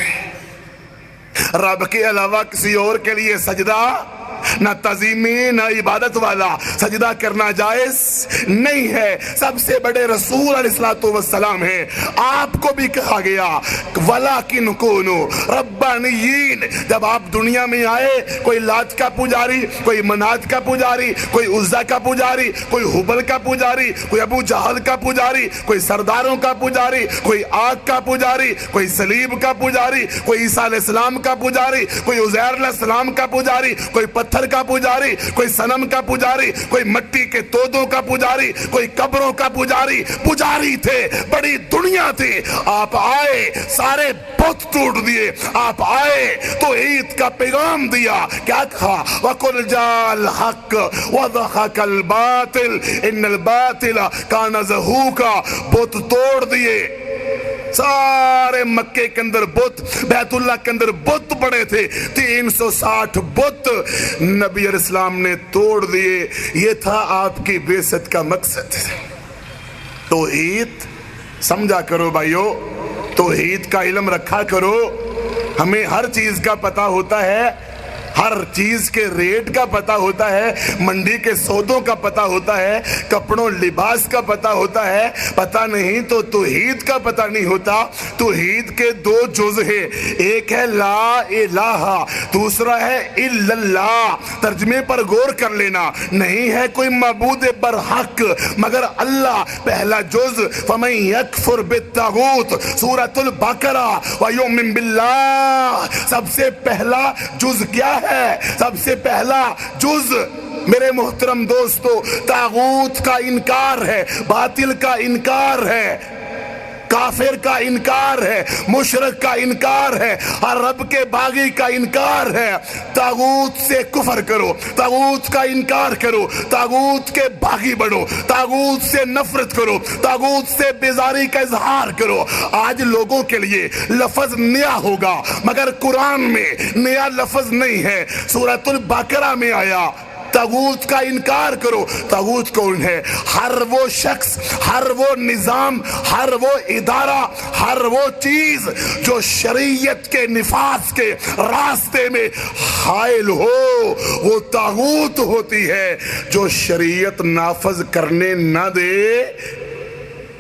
رب کے علاوہ کسی اور کے لیے سجدہ نہ تعظیمی نہ عبادت والا سجدہ کرنا جائز نہیں ہے۔ سب سے بڑے رسول علیہ الصلوۃ والسلام ہیں۔ آپ کو بھی کہا گیا وَلَٰكِنْ كُونُوا رَبَّانِيِّينَ۔ جب آپ دنیا میں آئے، کوئی لات کا پجاری، کوئی منات کا پجاری، کوئی عزا کا پجاری، کوئی حبل کا پجاری، کوئی ابو جہل کا پجاری، کوئی سرداروں کا پجاری، کوئی آگ کا پجاری، کوئی صلیب کا پجاری، کوئی عیسیٰ علیہ السلام کا پجاری، کوئی عزیر علیہ السلام کا پجاری، کوئی پتھر کا پجاری، کوئی صنم کا پجاری، کوئی مٹی کے تودوں کا پجاری، کوئی قبروں کا پجاری۔ پجاری تھے، بڑی دنیا تھی۔ آپ آئے، سارے بت ٹوٹ دیے۔ آپ آئے تو عید کا پیغام دیا۔ کیا کہا؟ وَقُلْ جَاءَ الْحَقُّ وَزَهَقَ الْبَاطِلُ إِنَّ الْبَاطِلَ كَانَ زَهُوقًا۔ بت توڑ دیے، سارے مکے کے اندر بت، بیت اللہ کے اندر بت پڑے تھے، 360 بت نبی علیہ السلام نے توڑ دیے۔ یہ تھا آپ کی بعثت کا مقصد۔ توحید سمجھا کرو بھائیو، توحید کا علم رکھا کرو۔ ہمیں ہر چیز کا پتہ ہوتا ہے، ہر چیز کے ریٹ کا پتہ ہوتا ہے، منڈی کے سودوں کا پتہ ہوتا ہے، کپڑوں لباس کا پتہ ہوتا ہے۔ پتہ نہیں تو توحید کا پتہ نہیں ہوتا۔ توحید کے 2 جز ہیں، ایک ہے لا الہ، دوسرا ہے الا اللہ۔ ترجمے پر غور کر لینا، نہیں ہے کوئی معبود برحق مگر اللہ۔ پہلا جز فمن یکفر بالطاغوت، سورۃ البقرہ، ویؤمن باللہ۔ سب سے پہلا جز کیا ہے؟ سب سے پہلا جز میرے محترم دوستو طاغوت کا انکار ہے، باطل کا انکار ہے۔ کافر کا انکار ہے، مشرک کا انکار ہے، اور رب کے باغی کا انکار ہے۔ طاغوت سے کفر کرو، طاغوت کا انکار کرو، طاغوت کے باغی بنو، طاغوت سے نفرت کرو، طاغوت سے بیزاری کا اظہار کرو۔ آج لوگوں کے لیے لفظ نیا ہوگا مگر قرآن میں نیا لفظ نہیں ہے۔ سورۃ البقرہ میں آیا طاغوت کا انکار کرو۔ طاغوت کون ہے؟ ہر وہ شخص، ہر وہ نظام، ہر وہ ادارہ، ہر وہ چیز جو شریعت کے نفاذ کے راستے میں حائل ہو وہ طاغوت ہوتی ہے۔ جو شریعت نافذ کرنے نہ دے،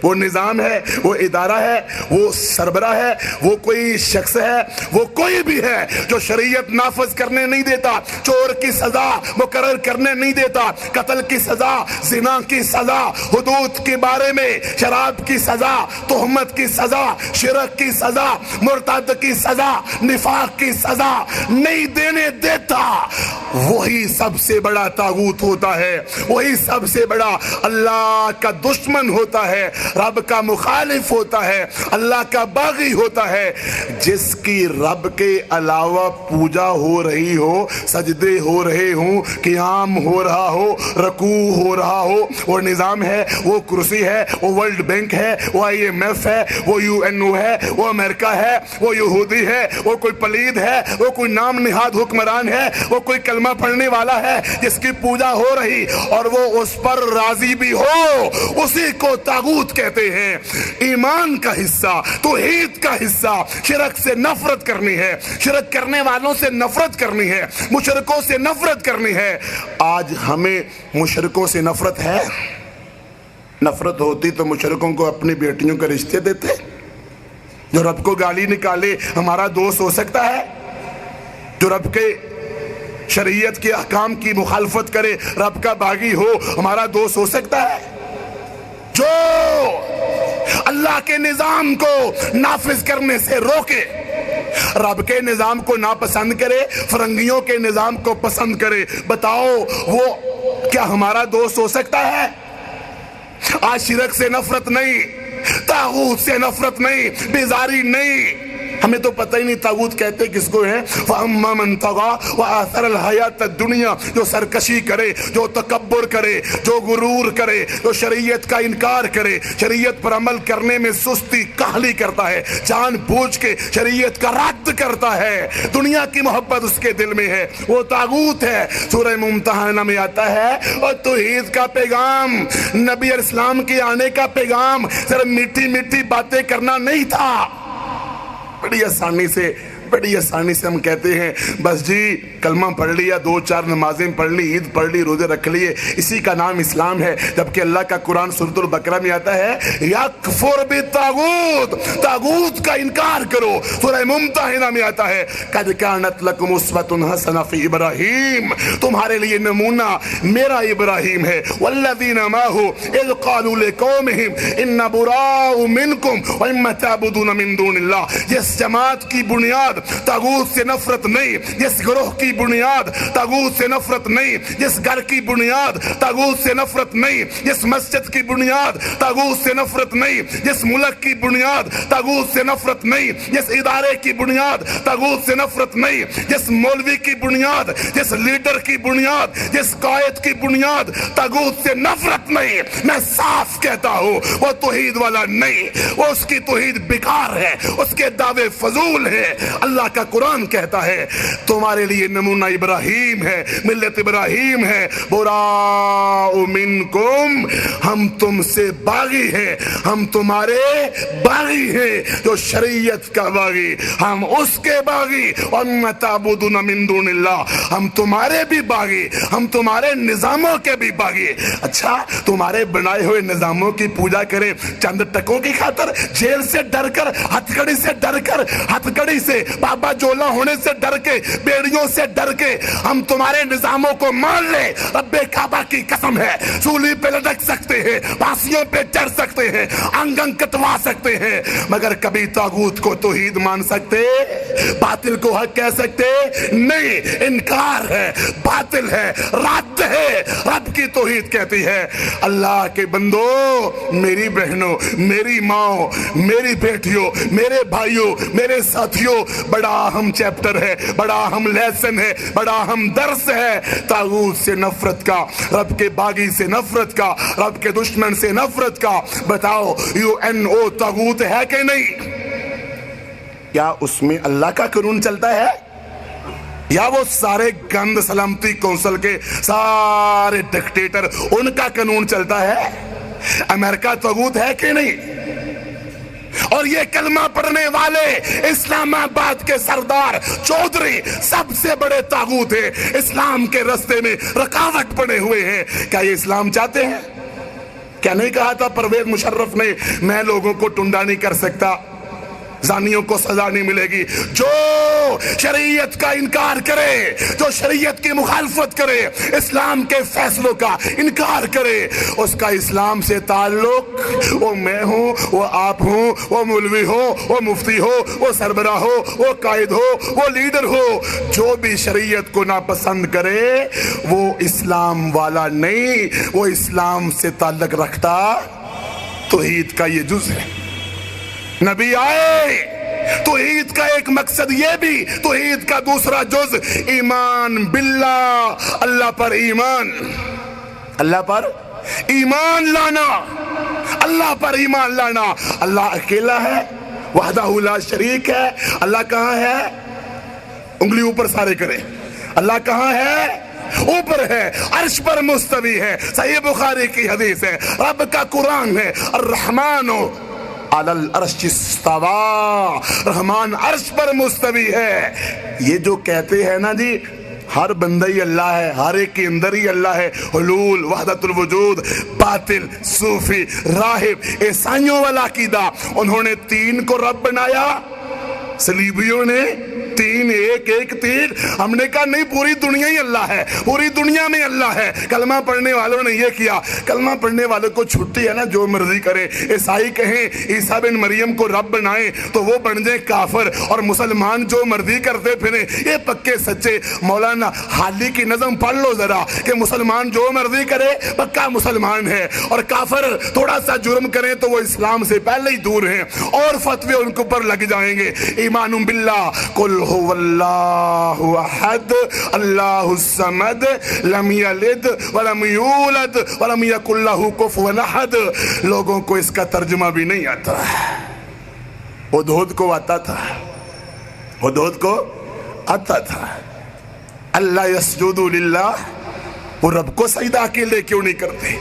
وہ نظام ہے، وہ ادارہ ہے، وہ سربراہ ہے، وہ کوئی شخص ہے، وہ کوئی بھی ہے جو شریعت نافذ کرنے نہیں دیتا، چور کی سزا مقرر کرنے نہیں دیتا، قتل کی سزا، زنا کی سزا، حدود کے بارے میں شراب کی سزا، تہمت کی سزا، شرک کی سزا، مرتد کی سزا، نفاق کی سزا نہیں دینے دیتا، وہی سب سے بڑا طاغوت ہوتا ہے، وہی سب سے بڑا اللہ کا دشمن ہوتا ہے، رب کا مخالف ہوتا ہے، اللہ کا باغی ہوتا ہے۔ جس کی رب کے علاوہ پوجا ہو رہی ہو، سجدے ہو رہے ہوں، قیام ہو رہا ہو، رکوع ہو رہا ہو، وہ نظام ہے، وہ کرسی ہے، وہ ورلڈ بینک ہے، وہ IMF ہے، وہ UNO ہے، وہ امریکہ ہے، وہ یہودی ہے، وہ کوئی پلید ہے، وہ کوئی نام نہاد حکمران ہے، وہ کوئی کلمہ پڑھنے والا ہے جس کی پوجا ہو رہی اور وہ اس پر راضی بھی ہو، اسی کو طاغوت کہتے ہیں۔ ایمان کا حصہ، توحید کا حصہ شرک سے نفرت کرنی ہے، شرک کرنے والوں سے نفرت کرنی ہے، مشرکوں سے نفرت کرنی ہے۔ آج ہمیں مشرکوں سے نفرت ہے؟ نفرت ہوتی تو مشرکوں کو اپنی بیٹیوں کے رشتے دیتے؟ جو رب کو گالی نکالے ہمارا دوست ہو سکتا ہے؟ جو رب کے شریعت کے احکام کی مخالفت کرے، رب کا باغی ہو، ہمارا دوست ہو سکتا ہے؟ جو اللہ کے نظام کو نافذ کرنے سے روکے، رب کے نظام کو ناپسند کرے، فرنگیوں کے نظام کو پسند کرے، بتاؤ وہ کیا ہمارا دوست ہو سکتا ہے؟ آج شرک سے نفرت نہیں، طاغوت سے نفرت نہیں، بیزاری نہیں۔ ہمیں تو پتہ ہی نہیں طاغوت کہتے کس کو ہیں۔ فَأَمَّا مَنْ طَغَىٰ وَآثَرَ الْحَيَاةَ الدُّنْيَا، جو سرکشی کرے، جو تکبر کرے، جو غرور کرے، جو شریعت کا انکار کرے، شریعت پر عمل کرنے میں سستی کاہلی کرتا ہے، جان بوجھ کے شریعت کا رد کرتا ہے، دنیا کی محبت اس کے دل میں ہے، وہ طاغوت ہے۔ سورہ ممتحنہ میں آتا ہے اور توحید کا پیغام، نبی علیہ السلام کے آنے کا پیغام صرف میٹھی میٹھی باتیں کرنا نہیں تھا۔ بڑی آسانی سے ہم کہتے ہیں بس جی کلمہ پڑھ لیا، 2-4 نمازیں پڑھ لی، عید پڑھ لی، روزے رکھ لیے، اسی کا نام اسلام ہے۔ جبکہ اللہ کا قرآن سورۃ البقرہ میں آتا ہے یکفر بالطاغوت، طاغوت کا انکار کرو۔ سورہ ممتحنہ میں آتا ہے قد کانت لکم اسوۃ حسنہ فی ابراہیم، تمہارے لیے نمونہ میرا ابراہیم ہے، والذین معہ اذ قالوا لقومہم انا براء منکم ومما تعبدون من دون اللہ۔ جس جماعت کی بنیاد طاغوت سے نفرت نہیں، جس گروہ کی بنیاد طاغوت سے نفرت نہیں، جس گھر کی بنیاد طاغوت سے نفرت نہیں، جس مسجد کی بنیاد طاغوت سے نفرت نہیں، جس ملک کی بنیاد طاغوت سے نفرت نہیں، جس ادارے کی بنیاد طاغوت سے نفرت نہیں، جس مولوی کی بنیاد، جس لیڈر کی بنیاد، جس قائد کی بنیاد طاغوت سے نفرت نہیں، میں صاف کہتا ہوں وہ توحید والا نہیں، وہ اس کی توحید بیکار ہے، اس کے دعوے فضول ہے۔ اللہ کا قرآن کہتا ہے تمہارے لیے نمونہ ابراہیم ہے، ملت ابراہیم ہے، براء منکم، ہم تم سے باغی ہیں، ہم تمہارے باغی ہیں، جو شریعت کا باغی ہم اس کے باغی، وَمَا تَعْبُدُونَ مِن دُونِ اللَّهِ، ہم تمہارے بھی باغی، ہم تمہارے نظاموں کے بھی باغی۔ اچھا تمہارے بنائے ہوئے نظاموں کی پوجا کریں چند ٹکوں کی خاطر، جیل سے ڈر کر، ہتھ کڑی سے ڈر کر، ہتھ کڑی سے بابا جولا ہونے سے ڈر کے، بیڑیوں سے ڈر کے ہم تمہارے نظاموں کو مان لیں، رب کعبہ کی قسم ہے سولی پہ لٹک سکتے ہیں، پھانسیوں پہ چڑھ سکتے ہیں، انگ کٹوا سکتے ہیں، مگر کبھی طاغوت کو توحید مان سکتے، باطل کو حق کہہ سکتے نہیں، انکار ہے، باطل ہے، رد ہے، رب کی توحید کہتی ہے۔ اللہ کے بندو، میری بہنوں، میری ماں، میری بیٹیوں، میرے بھائیوں، میرے ساتھیوں، بڑا اہم چیپٹر ہے، بڑا اہم لیسن ہے، بڑا اہم درس ہے طاغوت سے نفرت کا، رب کے باغی سے نفرت کا، رب کے دشمن سے نفرت کا۔ بتاؤ UNO طاغوت ہے کہ نہیں؟ کیا اس میں اللہ کا قانون چلتا ہے یا وہ سارے گند سلامتی کونسل کے سارے ڈکٹیٹر ان کا قانون چلتا ہے؟ امریکہ طاغوت ہے کہ نہیں؟ اور یہ کلمہ پڑھنے والے اسلام آباد کے سردار چودھری سب سے بڑے طاغوت ہیں، اسلام کے رستے میں رکاوٹ پڑے ہوئے ہیں۔ کیا یہ اسلام چاہتے ہیں؟ کیا نہیں کہا تھا پرویز مشرف نے میں لوگوں کو ٹنڈا نہیں کر سکتا، زانیوں کو سزا نہیں ملے گی، جو شریعت کا انکار کرے، جو شریعت کی مخالفت کرے، اسلام کے فیصلوں کا انکار کرے، اس کا اسلام سے تعلق، وہ میں ہوں، وہ آپ ہوں، وہ مولوی ہو، وہ مفتی ہو، وہ سربراہ ہو، وہ قائد ہو، وہ لیڈر ہو، جو بھی شریعت کو ناپسند کرے وہ اسلام والا نہیں، وہ اسلام سے تعلق رکھتا۔ توحید کا یہ جز ہے، نبی آئے، توحید کا ایک مقصد یہ بھی، توحید کا دوسرا جز ایمان باللہ، اللہ پر ایمان، اللہ پر ایمان لانا، اللہ پر ایمان لانا۔ اللہ اکیلا ہے، وحدہ لا شریک ہے۔ اللہ کہاں ہے؟ انگلی اوپر سارے کریں، اللہ کہاں ہے؟ اوپر ہے، عرش پر مستوی ہے، صحیح بخاری کی حدیث ہے، رب کا قرآن ہے، الرحمن علی العرش استویٰ، رحمان عرش پر مستوی ہے۔ یہ جو کہتے ہیں نا جی ہر بندہ ہی اللہ ہے، ہر ایک کے اندر ہی اللہ ہے، حلول، وحدت الوجود، باطل، صوفی، راہب، عیسائیوں والا عقیدہ، انہوں نے تین کو رب بنایا، صلیبیوں نے تین، ایک ایک تین، ہم نے کہا نہیں، پوری دنیا ہی اللہ ہے، پوری دنیا میں اللہ ہے۔ کلمہ پڑھنے والوں نے یہ کیا، کلمہ پڑھنے والوں کو چھٹی ہے نا، جو مرضی کرے، عیسائی کہیں عیسیٰ بن مریم کو رب بنائیں تو وہ بن جائیں کافر، اور مسلمان جو مرضی کرتے پھریں یہ پکے سچے۔ مولانا حالی کی نظم پڑھ لو ذرا کہ مسلمان جو مرضی کرے پکا مسلمان ہے، اور کافر تھوڑا سا جرم کریں تو وہ اسلام سے پہلے ہی دور ہیں، اور فتوے ان کے اوپر لگ جائیں گے۔ ایمان باللہ، قل هو اللہ احد اللہ الصمد لم یلد ولم یولد ولم یکن لہ کفوا احد۔ لوگوں کو اس کا ترجمہ بھی نہیں آتا، ہدہد کو آتا تھا، ہدہد کو آتا تھا۔ اللہ یسجد للہ، وہ رب کو سجدہ اکیلے کیوں نہیں کرتے؟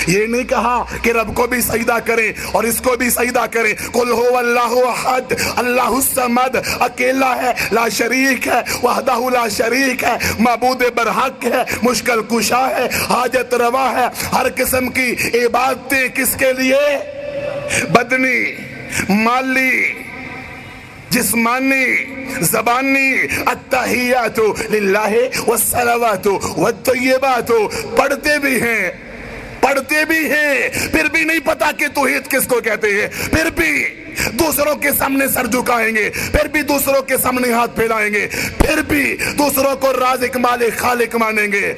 یہ نہیں کہا کہ رب کو بھی سجدہ کریں اور اس کو بھی سجدہ کریں۔ قل هو اللہ احد اللہ الصمد، اکیلا ہے، لا شریک ہے، وحدہ لا شریک ہے، معبود برحق ہے، مشکل کشا ہے، حاجت روا ہے۔ ہر قسم کی عبادتیں کس کے لیے؟ بدنی، مالی، جسمانی، زبانی، التحیات للہ والصلوات والطیبات، پڑھتے بھی ہیں، پڑھتے بھی ہیں، پھر بھی نہیں پتا کہ توحید کس کو کہتے ہیں، پھر بھی دوسروں کے سامنے سر جھکائیں گے، پھر بھی دوسروں کے سامنے ہاتھ پھیلائیں گے، پھر بھی دوسروں کو رازق مالک خالق مانیں گے۔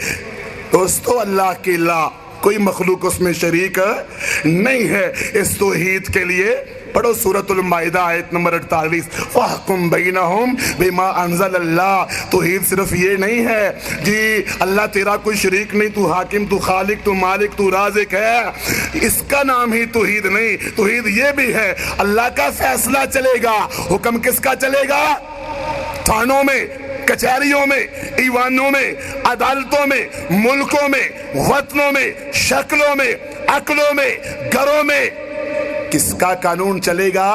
دوستو، اللہ کے علاوہ کوئی مخلوق اس میں شریک نہیں ہے۔ اس توحید کے لیے پڑھو سورۃ المائدہ آیت نمبر 48، فَاحْكُمْ بَيْنَهُمْ بِمَا أَنزَلَ اللَّهُ۔ توحید صرف یہ نہیں ہے جی اللہ تیرا کوئی شریک نہیں، تو حاکم، تو خالق، تو مالک، تو رازق ہے، اس کا نام ہی توحید نہیں۔ توحید یہ بھی ہے اللہ کا فیصلہ چلے گا، حکم کس کا چلے گا؟ تھانوں میں، کچہریوں میں، ایوانوں میں، عدالتوں میں، ملکوں میں، وطنوں میں، شکلوں میں، عقلوں میں، گھروں میں کس کا قانون چلے گا؟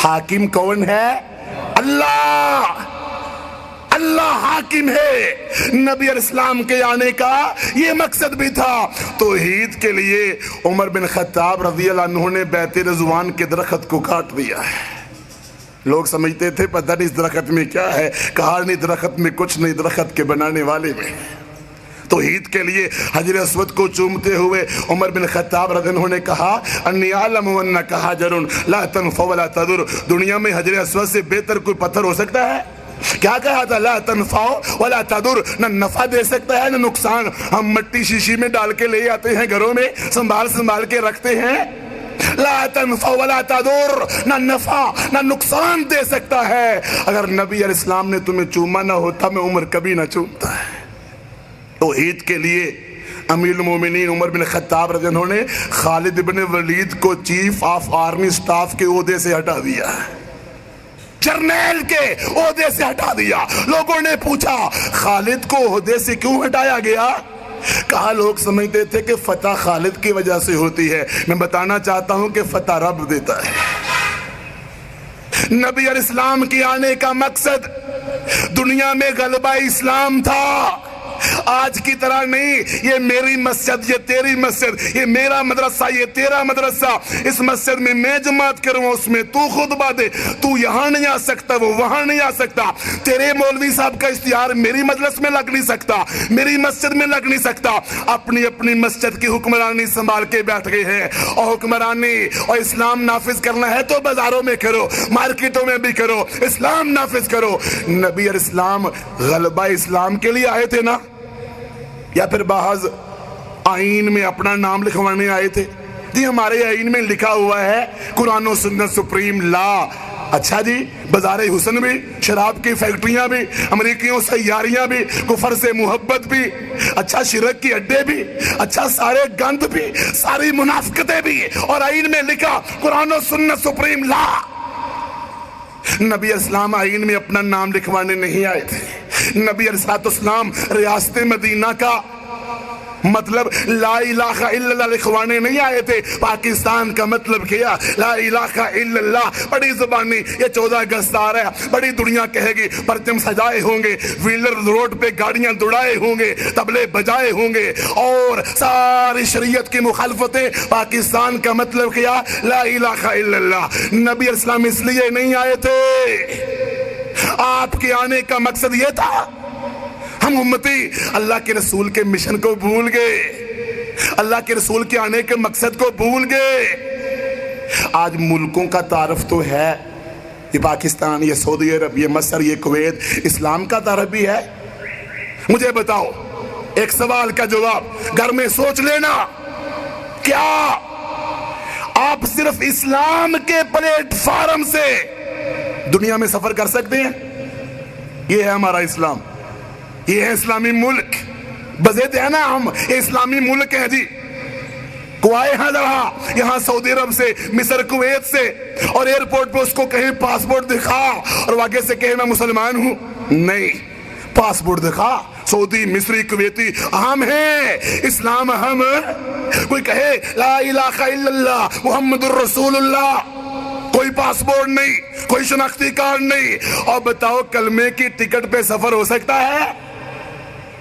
حاکم کون ہے؟ اللہ، اللہ حاکم ہے۔ نبی علیہ السلام کے آنے کا یہ مقصد بھی تھا۔ توحید کے لیے عمر بن خطاب رضی اللہ عنہ نے بیت رضوان کے درخت کو کاٹ دیا ہے، لوگ سمجھتے تھے پتہ نہیں اس درخت میں کیا ہے، کہا نہیں درخت میں کچھ نہیں، درخت کے بنانے والے میں۔ توحید کے لیے حجر اسود کو چومتے ہوئے عمر بن خطاب رضی اللہ عنہ نے کہا انی اعلم انک حجر لا تنفع ولا تضر، دنیا میں حجر اسود سے بہتر کوئی پتھر ہو سکتا ہے؟ کیا کہا تھا؟ لا تنفع ولا تضر، نہ نفع دے سکتا ہے نہ نقصان۔ ہم مٹی شیشی میں ڈال کے لے آتے ہیں گھروں میں، سنبھال کے رکھتے ہیں۔ لا تنفع ولا تضر، نہ نفع نہ نقصان دے سکتا ہے۔ اگر نبی علیہ السلام نے تمہیں چوما نہ ہوتا میں عمر کبھی نہ چومتا ہے۔ توحید کے لیے امیر المومنین عمر بن خطاب رضی اللہ عنہ نے خالد بن ولید کو چیف آف آرمی سٹاف کے عہدے سے ہٹا دیا، جرنیل کے عہدے سے ہٹا دیا۔ لوگوں نے پوچھا خالد کو عہدے سے کیوں ہٹایا گیا؟ کہا لوگ سمجھتے تھے کہ فتح خالد کی وجہ سے ہوتی ہے، میں بتانا چاہتا ہوں کہ فتح رب دیتا ہے۔ نبی علیہ السلام کی آنے کا مقصد دنیا میں غلبہ اسلام تھا، آج کی طرح نہیں یہ میری مسجد یہ تیری مسجد، یہ میرا مدرسہ یہ تیرا مدرسہ، اس مسجد میں میں جماعت کروں اس میں تو خطبہ دے، تو یہاں نہیں آ سکتا وہ وہاں نہیں آ سکتا، تیرے مولوی صاحب کا اشتہار میری مجلس میں لگ نہیں سکتا، میری مسجد میں لگ نہیں سکتا۔ اپنی اپنی مسجد کی حکمرانی سنبھال کے بیٹھ گئے ہیں، اور حکمرانی اور اسلام نافذ کرنا ہے تو بازاروں میں کرو، مارکیٹوں میں بھی کرو، اسلام نافذ کرو۔ نبی علیہ السلام غلبہ اسلام کے لیے آئے تھے نا، یا پھر بعض آئین میں اپنا نام لکھوانے آئے تھے؟ جی ہمارے آئین میں لکھا ہوا ہے قرآن و سنت سپریم لا۔ اچھا جی، بازار حسن بھی، شراب کی فیکٹریاں بھی، امریکیوں سیاریاں بھی، کفر سے محبت بھی، اچھا شرک کی اڈے بھی، اچھا سارے گند بھی، ساری منافقتیں بھی، اور آئین میں لکھا قرآن و سنت سپریم لا۔ نبی اسلام آئین میں اپنا نام لکھوانے نہیں آئے تھے۔ نبی علیہ السلام ریاست مدینہ کا مطلب لا الہ الا اللہ لکھوانے نہیں آئے تھے۔ پاکستان کا مطلب کیا؟ لا الہ الا اللہ۔ بڑی زبانی، یہ 14 اگست آ رہا ہے، بڑی دنیا کہے گی، پرچم سجائے ہوں گے، ویلر روڈ پہ گاڑیاں دوڑائے ہوں گے، تبلے بجائے ہوں گے، اور ساری شریعت کی مخالفتیں۔ پاکستان کا مطلب کیا؟ لا الہ الا اللہ۔ نبی علیہ السلام اس لیے نہیں آئے تھے، آپ کے آنے کا مقصد یہ تھا۔ ہم امتی اللہ کے رسول کے مشن کو بھول گئے، اللہ کے رسول کے آنے کے مقصد کو بھول گئے۔ آج ملکوں کا تعارف تو ہے، یہ پاکستان، یہ سعودی عرب، یہ مصر، یہ کویت، اسلام کا تعارف بھی ہے۔ مجھے بتاؤ ایک سوال کا جواب گھر میں سوچ لینا، کیا آپ صرف اسلام کے پلیٹ فارم سے دنیا میں سفر کر سکتے ہیں؟ یہ ہے ہمارا اسلام، یہ ہے اسلامی ملک، بزید ہے نا ہم، یہ اسلامی ملک ہے جی۔ کوائے ہیں ذرا یہاں سعودی عرب سے، مصر، کویت سے، اور ایئرپورٹ پہ اس کو کہیں پاسپورٹ دکھا اور آگے سے کہے میں مسلمان ہوں، نہیں، پاسپورٹ دکھا۔ سعودی، مصری، کویتی اہم ہے، اسلام اہم۔ کوئی کہے لا الہ الا اللہ محمد الرسول اللہ، کوئی پاسپورٹ نہیں، کوئی شناختی کارڈ نہیں، اور بتاؤ کلمے کی ٹکٹ پہ سفر ہو سکتا ہے؟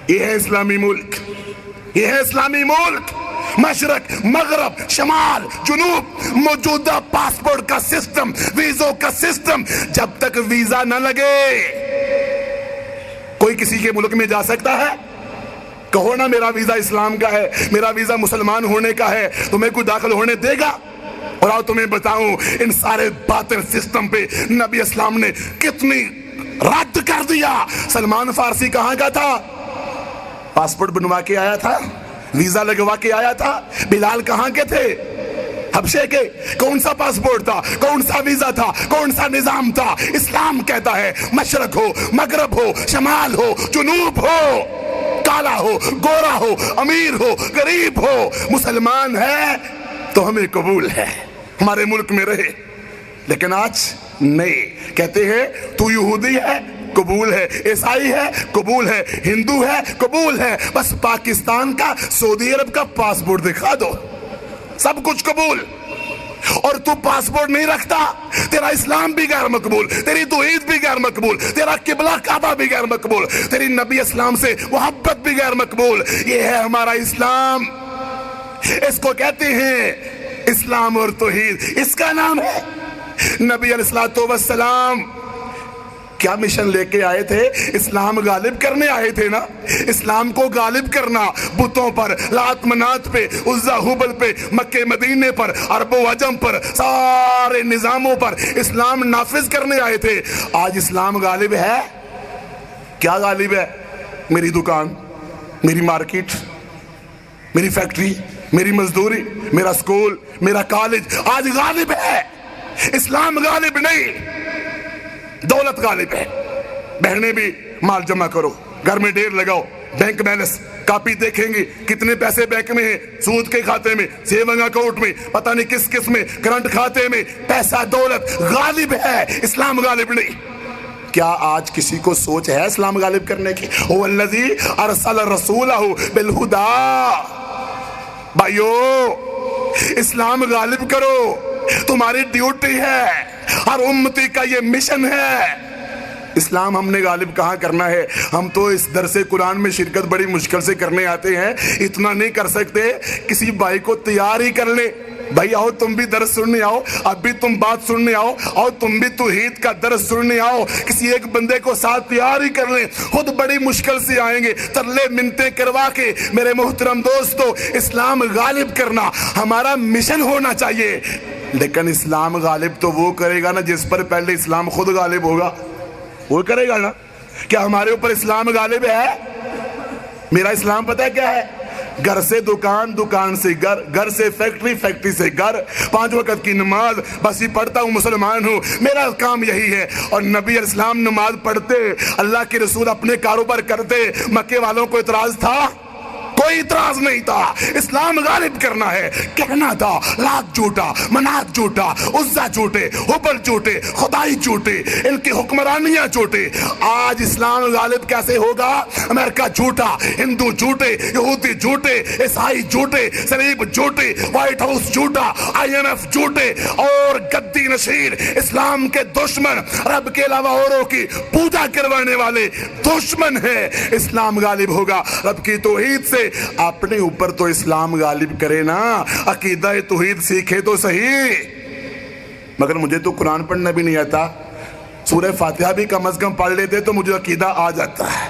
یہ ہے اسلامی ملک، یہ ہے اسلامی ملک۔ مشرق، مغرب، شمال، جنوب، موجودہ پاسپورٹ کا سسٹم، ویزوں کا سسٹم، جب تک ویزا نہ لگے کوئی کسی کے ملک میں جا سکتا ہے؟ کہو نا میرا ویزا اسلام کا ہے، میرا ویزا مسلمان ہونے کا ہے، تمہیں کوئی داخل ہونے دے گا؟ اور آؤ تمہیں بتاؤں ان سارے باطل سسٹم پہ نبی اسلام نے کتنی رد کر دیا۔ سلمان فارسی کہاں کا تھا؟ پاسپورٹ بنوا کے آیا تھا، ویزا لگوا کے آیا تھا۔ بلال کہاں کے تھے؟ حبشے کے۔ کون سا پاسپورٹ تھا؟ کون سا ویزا تھا؟ کون سا نظام تھا؟ اسلام کہتا ہے مشرق ہو، مغرب ہو، شمال ہو، جنوب ہو، کالا ہو، گورا ہو، امیر ہو، غریب ہو، مسلمان ہے تو ہمیں قبول ہے، ہمارے ملک میں رہے۔ لیکن آج نہیں، کہتے ہیں تو یہودی ہے قبول ہے، عیسائی ہے قبول ہے، ہندو ہے قبول ہے، بس پاکستان کا، سعودی عرب کا پاسپورٹ دکھا دو، سب کچھ قبول۔ اور تو پاسپورٹ نہیں رکھتا، تیرا اسلام بھی غیر مقبول، تیری توحید بھی غیر مقبول، تیرا قبلہ کعبہ بھی غیر مقبول، تیری نبی اسلام سے محبت بھی غیر مقبول۔ یہ ہے ہمارا اسلام، اس کو کہتے ہیں اسلام اور توحید، اس کا نام ہے نبی علیہ الصلوۃ والسلام کیا مشن لے کے آئے تھے؟ اسلام غالب کرنے آئے تھے نا، اسلام کو غالب کرنا، بتوں پر، لات منات پہ، عزا ہبل پہ، مکہ مدینے پر، عرب و عجم پر، سارے نظاموں پر اسلام نافذ کرنے آئے تھے۔ آج اسلام غالب ہے؟ کیا غالب ہے؟ میری دکان، میری مارکیٹ، میری فیکٹری، میری مزدوری، میرا سکول، میرا کالج آج غالب ہے۔ اسلام غالب نہیں، دولت غالب ہے۔ بہنیں بھی مال جمع کرو، گھر میں ڈیر لگاؤ، بینک بیلنس کاپی دیکھیں گے کتنے پیسے بینک میں ہیں، سود کے کھاتے میں، سیونگ اکاؤنٹ میں، پتہ نہیں کس کس میں، کرنٹ کھاتے میں، پیسہ دولت غالب ہے، اسلام غالب نہیں۔ کیا آج کسی کو سوچ ہے اسلام غالب کرنے کی؟ هو الذی ارسل رسولہ بالہدی۔ بھائیو اسلام غالب کرو، تمہاری ڈیوٹی ہے، ہر امتی کا یہ مشن ہے۔ اسلام ہم نے غالب کہاں کرنا ہے؟ ہم تو اس درس قرآن میں شرکت بڑی مشکل سے کرنے آتے ہیں، اتنا نہیں کر سکتے، کسی بھائی کو تیار ہی کر لیں، بھائی آؤ تم بھی درس سننے آؤ، اب بھی تم بات سننے آؤ، اور تم بھی توحید کا درس سننے آؤ، کسی ایک بندے کو ساتھ تیار ہی کر لیں، خود بڑی مشکل سے آئیں گے، ترلے منتیں کروا کے۔ میرے محترم دوستو، اسلام غالب کرنا ہمارا مشن ہونا چاہیے، لیکن اسلام غالب تو وہ کرے گا نا جس پر پہلے اسلام خود غالب ہوگا، وہ کرے گا نا۔ کیا ہمارے اوپر اسلام غالب ہے؟ میرا اسلام پتہ ہے کیا ہے؟ گھر سے دکان، دکان سے گھر، گھر سے فیکٹری، فیکٹری سے گھر، 5 وقت کی نماز بس ہی پڑھتا ہوں، مسلمان ہوں، میرا کام یہی ہے۔ اور نبی علیہ السلام نماز پڑھتے، اللہ کے رسول اپنے کاروبار کرتے، مکے والوں کو اعتراض تھا؟ کوئی اعتراض نہیں تھا۔ اسلام غالب کرنا ہے، کہنا تھا لات جھوٹا، منات جھوٹا، عزا جھوٹے، حبل جھوٹے، خدائی جھوٹے، ان کی حکمرانیاں جھوٹے۔ آج اسلام غالب کیسے ہوگا؟ امریکہ جھوٹا، ہندو جھوٹے، یہودی جھوٹے، عیسائی جھوٹے، صلیب جھوٹے، وائٹ ہاؤس جھوٹا، IMF جھوٹے، اور گدی نشین اسلام کے دشمن، رب کے علاوہ اوروں کی پوجا کروانے والے دشمن ہیں۔ اسلام غالب ہوگا رب کی توحید سے۔ اپنے اوپر تو اسلام غالب کرے نا، عقیدہ توحید سیکھے تو صحیح۔ مگر مجھے تو قرآن پڑھنا بھی نہیں آتا، سورہ فاتحہ بھی کم از کم پڑھ لیتے تو مجھے عقیدہ آ جاتا ہے۔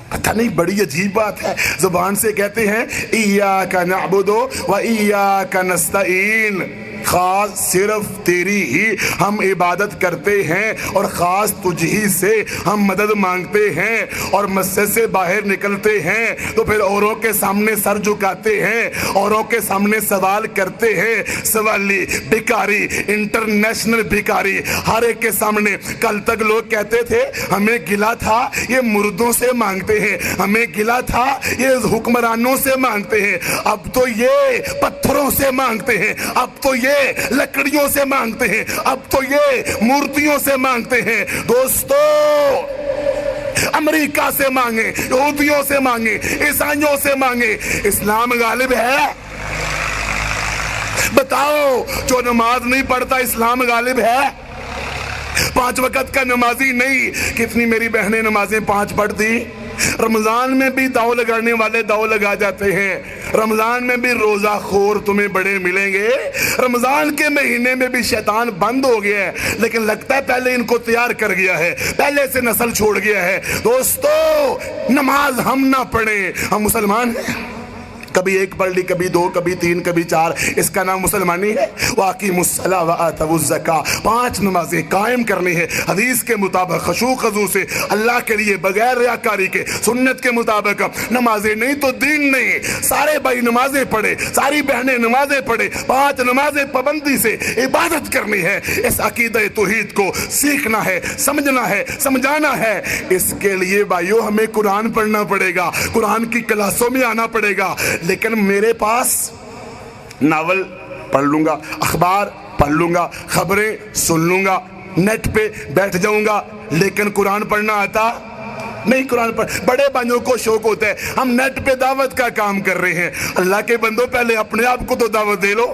پتہ نہیں، بڑی عجیب بات ہے، زبان سے کہتے ہیں ایاک نعبد و ایاک نستعین، خاص صرف تیری ہی ہم عبادت کرتے ہیں، اور خاص تجھ ہی سے ہم مدد مانگتے ہیں، اور مسجد سے باہر نکلتے ہیں تو پھر اوروں کے سامنے سر جھکاتے ہیں، اوروں کے سامنے سوال کرتے ہیں، سوالی، بھکاری، انٹرنیشنل بھکاری، ہر ایک کے سامنے۔ کل تک لوگ کہتے تھے ہمیں گلا تھا یہ مردوں سے مانگتے ہیں، ہمیں گلا تھا یہ حکمرانوں سے مانگتے ہیں، اب تو یہ پتھروں سے مانگتے ہیں، اب تو یہ لکڑیوں سے مانگتے ہیں، اب تو یہ مورتیوں سے مانگتے ہیں۔ دوستو امریکہ سے مانگیں، یہودیوں سے مانگیں، عیسائیوں سے مانگیں، اسلام غالب ہے؟ بتاؤ، جو نماز نہیں پڑھتا اسلام غالب ہے؟ 5 وقت کا نمازی نہیں۔ کتنی میری بہنیں نمازیں 5 پڑھتی، رمضان میں بھی داؤ لگانے والے داؤ لگا جاتے ہیں، رمضان میں بھی روزہ خور تمہیں بڑے ملیں گے، رمضان کے مہینے میں بھی شیطان بند ہو گیا ہے، لیکن لگتا ہے پہلے ان کو تیار کر گیا ہے، پہلے سے نسل چھوڑ گیا ہے۔ دوستو نماز ہم نہ پڑھیں، ہم مسلمان ہیں، کبھی 1 پڑھ لی، کبھی 2، کبھی 3، کبھی 4، اس کا نام مسلمانی ہے؟ وَأَقِيمُوا الصَّلَاةَ وَآتَوُا الزَّكَاةَ، 5 نمازیں قائم کرنی ہے، حدیث کے مطابق خشوع خضوع سے اللہ کے لیے، بغیر ریاکاری کے، سنت کے مطابق۔ نمازیں نہیں تو دین نہیں۔ سارے بھائی نمازیں پڑھے، ساری بہنیں نمازیں پڑھے، 5 نمازیں پابندی سے عبادت کرنی ہے۔ اس عقیدہ توحید کو سیکھنا ہے، سمجھنا ہے، سمجھانا ہے۔ اس کے لیے بھائیو ہمیں قرآن پڑھنا پڑے گا، قرآن کی کلاسوں میں آنا پڑے گا۔ لیکن میرے پاس ناول پڑھ لوں گا، اخبار پڑھ لوں گا، خبریں سن لوں گا، نیٹ پہ بیٹھ جاؤں گا، لیکن قرآن پڑھنا آتا نہیں۔ قرآن پڑھ، بڑے بھائیوں کو شوق ہوتا ہے ہم نیٹ پہ دعوت کا کام کر رہے ہیں۔ اللہ کے بندوں پہلے اپنے آپ کو تو دعوت دے لو،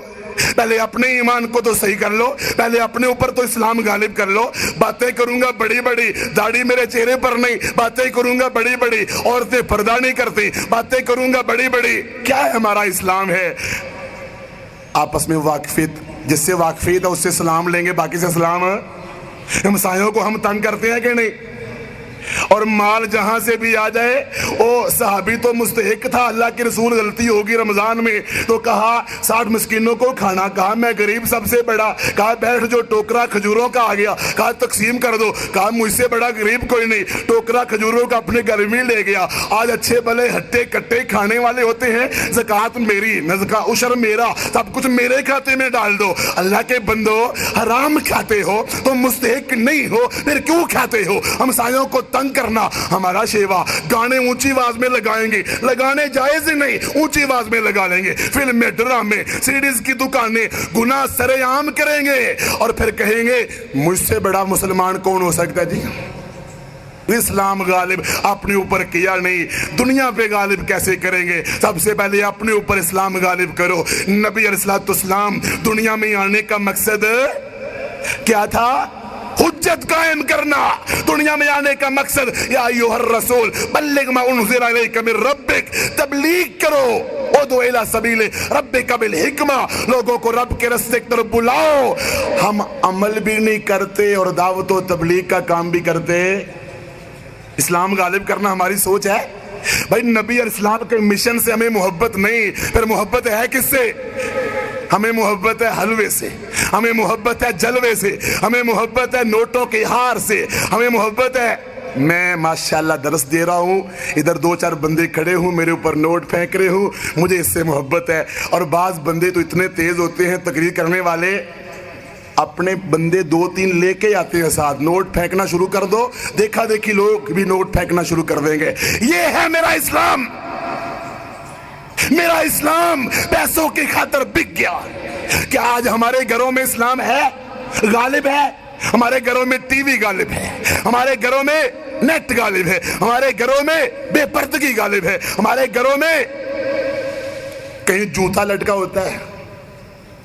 پہلے اپنے ایمان کو تو صحیح کر لو، پہلے اپنے اوپر تو اسلام غالب کر لو۔ باتیں کروں گا بڑی بڑی، داڑھی میرے چہرے پر نہیں، باتیں کروں گا بڑی بڑی، عورتیں پردہ نہیں کرتی، باتیں کروں گا بڑی بڑی، کیا ہے ہمارا اسلام ہے؟ آپس میں واقفیت جس سے واقفیت ہے اس سے سلام لیں گے، باقی سے سلام. ہمسایوں کو ہم تنگ کرتے ہیں کہ نہیں؟ اور مال جہاں سے بھی آ جائے، وہ صحابی تو مستحق تھا، اللہ کے رسول غلطی ہوگی رمضان میں تو کہا 60 مسکینوں کو کھانا، کہا میں غریب سب سے بڑا، کہا بیٹھ جو ٹوکرا کھجوروں کا آ گیا، کہا تقسیم کر دو، کہا مجھ سے بڑا غریب کوئی نہیں، ٹوکرا کھجوروں کا اپنے گھر میں لے گیا. آج اچھے بھلے ہٹے کٹے کھانے والے ہوتے ہیں، زکوٰۃ میری، عشر میرا، سب کچھ میرے کھاتے میں ڈال دو. اللہ کے بندو، حرام کھاتے ہو تو مستحق نہیں ہو، پھر کیوں کھاتے ہو؟ ہمسایوں کو تنگ کرنا ہمارا شیوا. گانے اونچی آواز میں لگائیں گے، لگانے جائز ہی نہیں، اونچی آواز میں لگا لیں گے. فلمیں، ڈرامے، سیڈیز کی دکانیں، گناہ سرے عام کریں گے اور پھر کہیں گے مجھ سے بڑا مسلمان کون ہو سکتا ہے؟ جی اسلام غالب اپنے اوپر کیا نہیں، دنیا پہ غالب کیسے کریں گے؟ سب سے پہلے اپنے اوپر اسلام غالب کرو. نبی علیہ السلام دنیا میں آنے کا مقصد کیا تھا؟ حجت قائم کرنا. دنیا میں آنے کا مقصد یا ایھا الرسول بلغ ما انزل الیک من ربک، تبلیغ کرو. ادعو الی سبیل ربک بالحکمہ، لوگوں کو رب کے راستے کی طرف بلاؤ. ہم عمل بھی نہیں کرتے اور دعوت و تبلیغ کا کام بھی کرتے. اسلام غالب کرنا ہماری سوچ ہے؟ بھائی نبی علیہ السلام کے مشن سے ہمیں محبت نہیں، پھر محبت ہے کس سے؟ ہمیں محبت ہے حلوے سے، ہمیں محبت ہے جلوے سے، ہمیں محبت ہے نوٹوں کے ہار سے، ہمیں محبت ہے. میں ماشاءاللہ درس دے رہا ہوں، ادھر 2-4 بندے کھڑے ہوں میرے اوپر نوٹ پھینک رہے ہوں، مجھے اس سے محبت ہے. اور بعض بندے تو اتنے تیز ہوتے ہیں تقریر کرنے والے، اپنے بندے 2-3 لے کے آتے ہیں ساتھ، نوٹ پھینکنا شروع کر دو، دیکھا دیکھی لوگ بھی نوٹ پھینکنا شروع کر دیں گے. یہ ہے میرا اسلام. میرا اسلام پیسوں کی خاطر بک گیا. کیا آج ہمارے گھروں میں اسلام ہے؟ غالب ہے؟ ہمارے گھروں میں ٹی وی غالب ہے، ہمارے گھروں میں نیٹ غالب ہے، ہمارے گھروں میں بے پردگی غالب ہے، ہمارے گھروں میں کہیں جوتا لٹکا ہوتا ہے،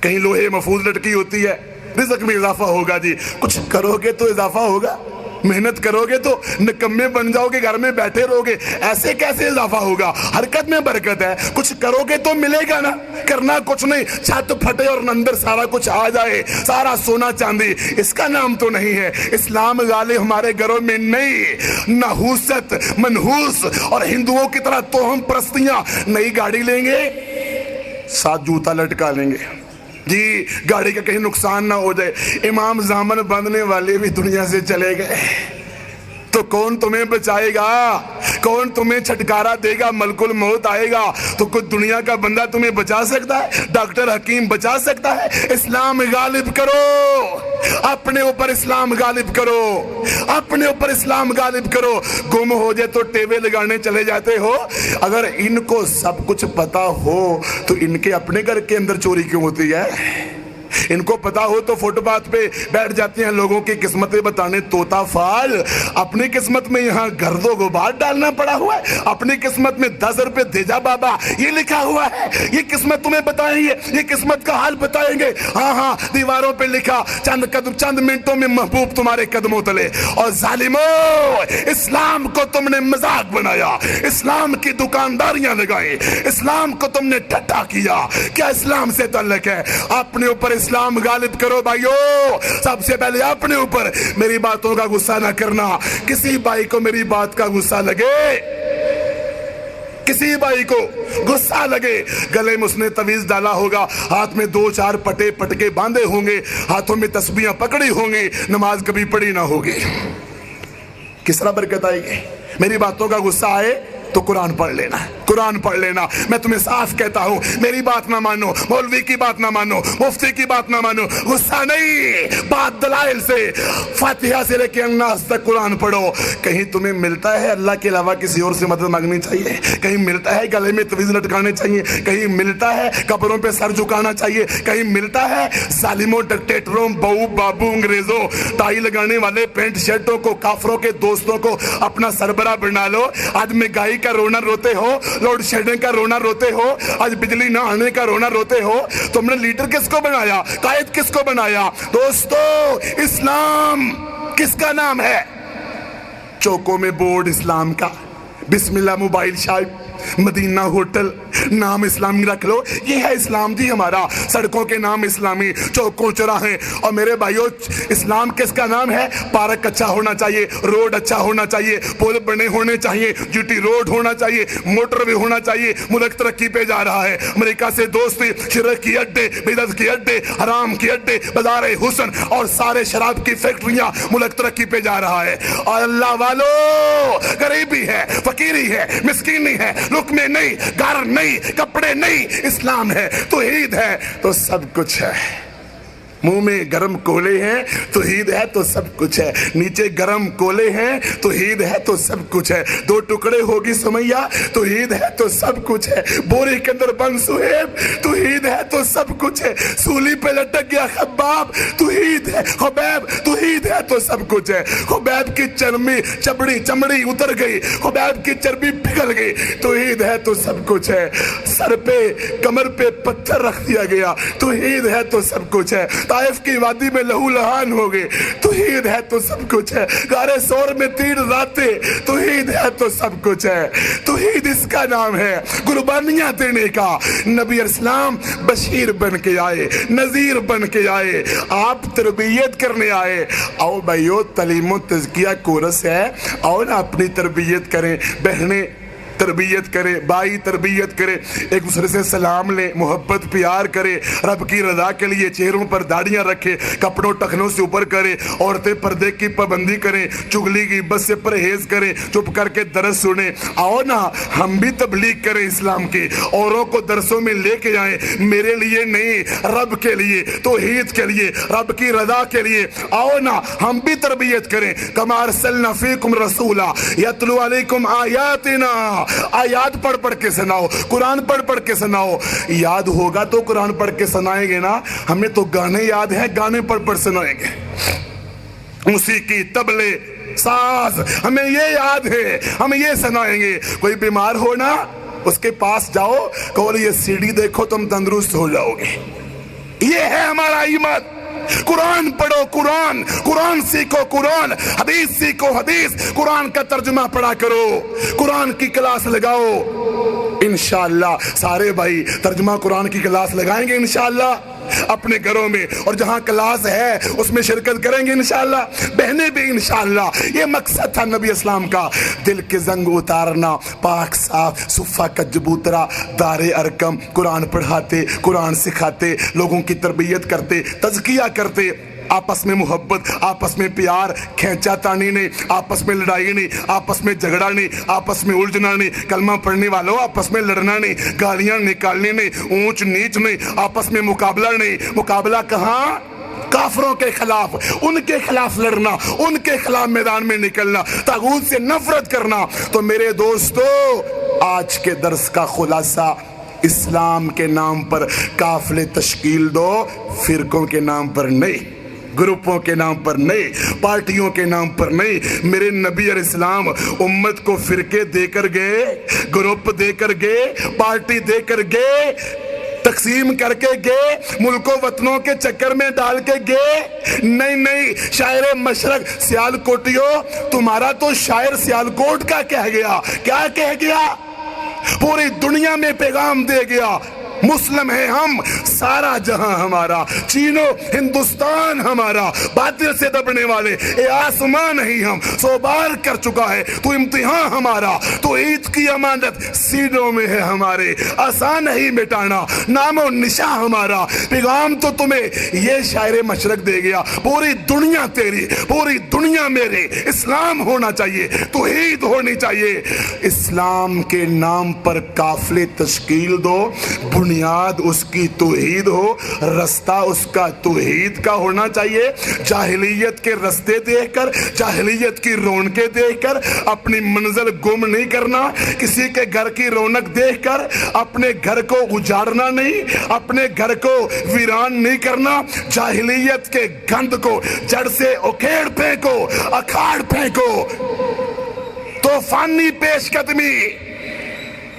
کہیں لوہے محفوظ لٹکی ہوتی ہے. رزق میں اضافہ ہوگا جی، کچھ کرو گے تو اضافہ ہوگا، محنت کرو گے تو نکمے بن جاؤ گے، گھر میں بیٹھے رہو گے، ایسے کیسے اضافہ ہوگا؟ حرکت میں برکت ہے، کچھ کرو گے تو ملے گا نا. کرنا کچھ نہیں، چھت پھٹے اور اندر سارا کچھ آ جائے، سارا سونا چاندی، اس کا نام تو نہیں ہے اسلام. غالب ہمارے گھروں میں نہیں، نحوست، منحوس اور ہندوؤں کی طرح توہم پرستیاں. نئی گاڑی لیں گے، ساتھ جوتا لٹکا لیں گے جی، گاڑی کا کہیں نقصان نہ ہو جائے. امام زامن باندھنے والے بھی دنیا سے چلے گئے، تو کون تمہیں بچائے گا؟ کون تمہیں چھٹکارا دے گا؟ ملک الموت آئے گا تو کوئی دنیا کا بندہ تمہیں بچا سکتا ہے؟ ڈاکٹر حکیم بچا سکتا ہے؟ اسلام غالب کرو، اپنے اوپر اسلام غالب کرو، اپنے اوپر اسلام غالب کرو. گم ہو جائے تو ٹیوے لگانے چلے جاتے ہو. اگر ان کو سب کچھ پتا ہو تو ان کے اپنے گھر کے اندر چوری کیوں ہوتی ہے؟ ان کو پتا ہو تو فٹ پاتھ پہ بیٹھ جاتے ہیں لوگوں کی قسمتیں بتانے. طوطا فال، اپنی قسمت میں یہاں گرد و غبار ڈالنا پڑا ہوا ہے، اپنی قسمت میں 10 روپے دیجا بابا یہ لکھا ہوا ہے. یہ قسمت تمہیں بتائیں گے، یہ قسمت کا حال بتائیں گے. ہاں دیواروں پہ لکھا، چند منٹوں میں محبوب تمہارے قدموں تلے. اور ظالمو، اسلام کو تم نے مذاق بنایا، اسلام کی دکانداریاں لگائیں، اسلام کو تم نے ٹھٹا کیا. کیا اسلام سے تعلق ہے؟ اپنے اوپر اسلام غالب کرو بھائیو. سب سے پہلے اپنے اوپر. میری باتوں کا غصہ نہ کرنا. کسی بھائی کو میری بات کا غصہ لگے، کسی بھائی کو غصہ لگے، گلے میں اس نے تویز ڈالا ہوگا، ہاتھ میں 2-4 پٹکے باندھے ہوں گے، ہاتھوں میں تسبیحاں پکڑی ہوں گی، نماز کبھی پڑھی نہ ہوگی، کس طرح برکت آئے گی؟ میری باتوں کا غصہ آئے تو قرآن پڑھ لینا، قرآن پڑھ لینا. میں تمہیں صاف کہتا ہوں، میری بات نہ مانو، مولوی کی بات نہ مانو، مفتی کی بات نہ مانو، غصہ نہیں، بات دلائل سے، فاتحہ سے لے کے الناس تک قرآن پڑھو. کہیں تمہیں ملتا ہے اللہ کے علاوہ کسی اور سے مدد مانگنی چاہیے؟ کہیں ملتا ہے گلے میں تویز لٹکانے چاہیے؟ کہیں ملتا ہے قبروں پہ سر جھکانا چاہیے؟ کہیں ملتا ہے ظالموں، ڈکٹیٹروں، بہو بابو، انگریزوں، ٹائی لگانے والے، پینٹ شرٹوں کو، کافروں کے دوستوں کو اپنا سربراہ بنا لو؟ آج مہنگائی کا رونا روتے ہو، لوڈ شیڈنگ کا رونا روتے ہو، آج بجلی نہ آنے کا رونا روتے ہو. تم نے لیڈر کس کو بنایا؟ قائد کس کو بنایا؟ دوستو، اسلام کس کا نام ہے؟ چوکوں میں بورڈ اسلام کا، بسم اللہ موبائل شاپ، مدینہ ہوٹل، نام اسلامی رکھ لو، یہ ہے اسلام جی ہمارا، سڑکوں کے نام اسلامی، چوکوں چوراہے۔ اور میرے بھائیو اسلام کس کا نام ہے؟ پارک اچھا ہونا چاہیے، روڈ اچھا ہونا چاہیے، پل بنے ہونے چاہیے، جی ٹی روڈ ہونا چاہیے، موٹر وے ہونا چاہیے۔ ملک ترقی پہ جا رہا ہے، امریکہ سے دوستی، شرک کی اڈے، بدعت کی اڈے، حرام کی اڈے، بازار حسن اور سارے شراب کی فیکٹریاں، ملک ترقی پہ جا رہا ہے۔ اور اللہ والو غریبی ہے، فقیری ہے، مسکینی ہے، لقمے نہیں، گھر نہیں، کپڑے نہیں، اسلام ہے، توحید ہے تو سب کچھ ہے۔ منہ میں گرم کولے ہیں، توحید ہے تو سب کچھ ہے۔ نیچے گرم کولے ہیں، توحید ہے تو سب کچھ ہے۔ دو ٹکڑے ہوگی سمیہ، توحید ہے تو سب کچھ ہے۔ بورے کے اندر بند سہیب، توحید ہے تو سب کچھ ہے۔ سولی پہ لٹک گیا خباب، توحید ہے۔ خبیب، توحید ہے تو سب کچھ ہے۔ خبیب کی چمڑی اتر گئی، خبیب کی چربی پگھل گئی، توحید ہے تو سب کچھ ہے۔ سر پہ کمر پہ پتھر رکھ دیا گیا، توحید ہے تو سب کچھ ہے۔ طائف کی وادی میں لہو لہان ہو گئے، توحید ہے تو سب کچھ ہے۔ غار سور میں 3 راتیں، توحید ہے تو سب کچھ ہے۔ توحید اس کا نام ہے، قربانیاں دینے کا۔ نبی اسلام بشیر بن کے آئے، نذیر بن کے آئے، آپ تربیت کرنے آئے۔ آؤ بھائیو، تعلیم و تزکیہ کورس ہے، آؤ نا اپنی تربیت کریں، بہنیں تربیت کرے، بھائی تربیت کرے، ایک دوسرے سے سلام لیں، محبت پیار کرے، رب کی رضا کے لیے چہروں پر داڑیاں رکھے، کپڑوں ٹخنوں سے اوپر کرے، عورتیں پردے کی پابندی کریں، چگلی کی بس سے پرہیز کریں، چپ کر کے درس سنیں۔ آؤ نا ہم بھی تبلیغ کریں اسلام کی، اوروں کو درسوں میں لے کے جائیں، میرے لیے نہیں، رب کے لیے، توحید کے لیے، رب کی رضا کے لیے۔ آؤ نا ہم بھی تربیت کریں۔ کما ارسلنا فیکم رسولا یتلو علیکم آیاتنا، آیات پڑھ کے سناؤ، قرآن پڑھ کے سناؤ۔ یاد ہوگا تو قرآن پڑھ کے سنائیں گے نا، ہمیں تو گانے یاد ہیں، گانے پڑھ سنائیں گے۔ موسیقی، تبلے، ساز، ہمیں یہ یاد ہے، ہم یہ سنائیں گے۔ کوئی بیمار ہو نا، اس کے پاس جاؤ، کہو یہ سی ڈی دیکھو تم تندرست ہو جاؤ گے۔ یہ ہے ہمارا ایمان۔ قرآن پڑھو، قرآن سیکھو، قرآن، حدیث سیکھو، حدیث، قرآن کا ترجمہ پڑھا کرو، قرآن کی کلاس لگاؤ۔ انشاءاللہ سارے بھائی ترجمہ قرآن کی کلاس لگائیں گے انشاءاللہ اپنے گھروں میں، اور جہاں کلاس ہے اس میں شرکت کریں گے انشاءاللہ، بہنیں بھی انشاءاللہ۔ یہ مقصد تھا نبی اسلام کا، دل کے زنگ اتارنا، پاک صاف صفہ کا جبوترا، دار ارکم، قرآن پڑھاتے، قرآن سکھاتے، لوگوں کی تربیت کرتے، تزکیہ کرتے، آپس میں محبت، آپس میں پیار، کھینچا تانی نہیں، آپس میں لڑائی نہیں، آپس میں جھگڑا نہیں، آپس میں الجھنا نہیں، کلمہ پڑھنے والوں آپس میں لڑنا نہیں، گالیاں نکالنی نہیں، اونچ نیچ نہیں، آپس میں مقابلہ نہیں۔ مقابلہ کہاں؟ کافروں کے خلاف، ان کے خلاف لڑنا، ان کے خلاف میدان میں نکلنا، طاغوت سے نفرت کرنا۔ تو میرے دوستو، آج کے درس کا خلاصہ، اسلام کے نام پر قافلے تشکیل دو، فرقوں کے نام پر نہیں، گروپوں کے نام پر نہیں، پارٹیوں کے نام پر نہیں۔ میرے نبی علیہ السلام امت کو فرقے دے کر گئے، گروپ دے کر گئے، پارٹی دے کر گئے، تقسیم کر کے گئے، ملک و وطنوں کے چکر میں ڈال کے گئے؟ نہیں، شاعر مشرق سیال کوٹیو، تمہارا تو شاعر سیال کوٹ کا کہہ گیا۔ کیا کہہ گیا؟ پوری دنیا میں پیغام دے گیا، مسلم ہیں ہم، سارا جہاں ہمارا، چینو ہندوستان ہمارا، باطل سے دبنے والے اے آسمان نہیں ہم، سو بار کر چکا ہے تو امتحان ہمارا، تو عید کی امانت سینوں میں ہے ہمارے، آسان نہیں مٹانا نام و نشاں ہمارا۔ پیغام تو تمہیں یہ شاعر مشرق دے گیا، پوری دنیا تیری، پوری دنیا میرے، اسلام ہونا چاہیے، توحید ہونی چاہیے۔ اسلام کے نام پر قافلے تشکیل دو، بنیاد اس کی توحید ہو، رستہ اس کا توحید کا ہونا چاہیے۔ جاہلیت کے رستے دیکھ کر، جاہلیت کی رونقیں دیکھ کر اپنی منزل گم نہیں کرنا، کسی کے گھر کی رونق دیکھ کر اپنے گھر کو اجاڑنا نہیں، اپنے گھر کو ویران نہیں کرنا، جاہلیت کے گند کو جڑ سے اکھیڑ پھینکو، اکھاڑ پھینکو۔ طوفانی پیش قدمی،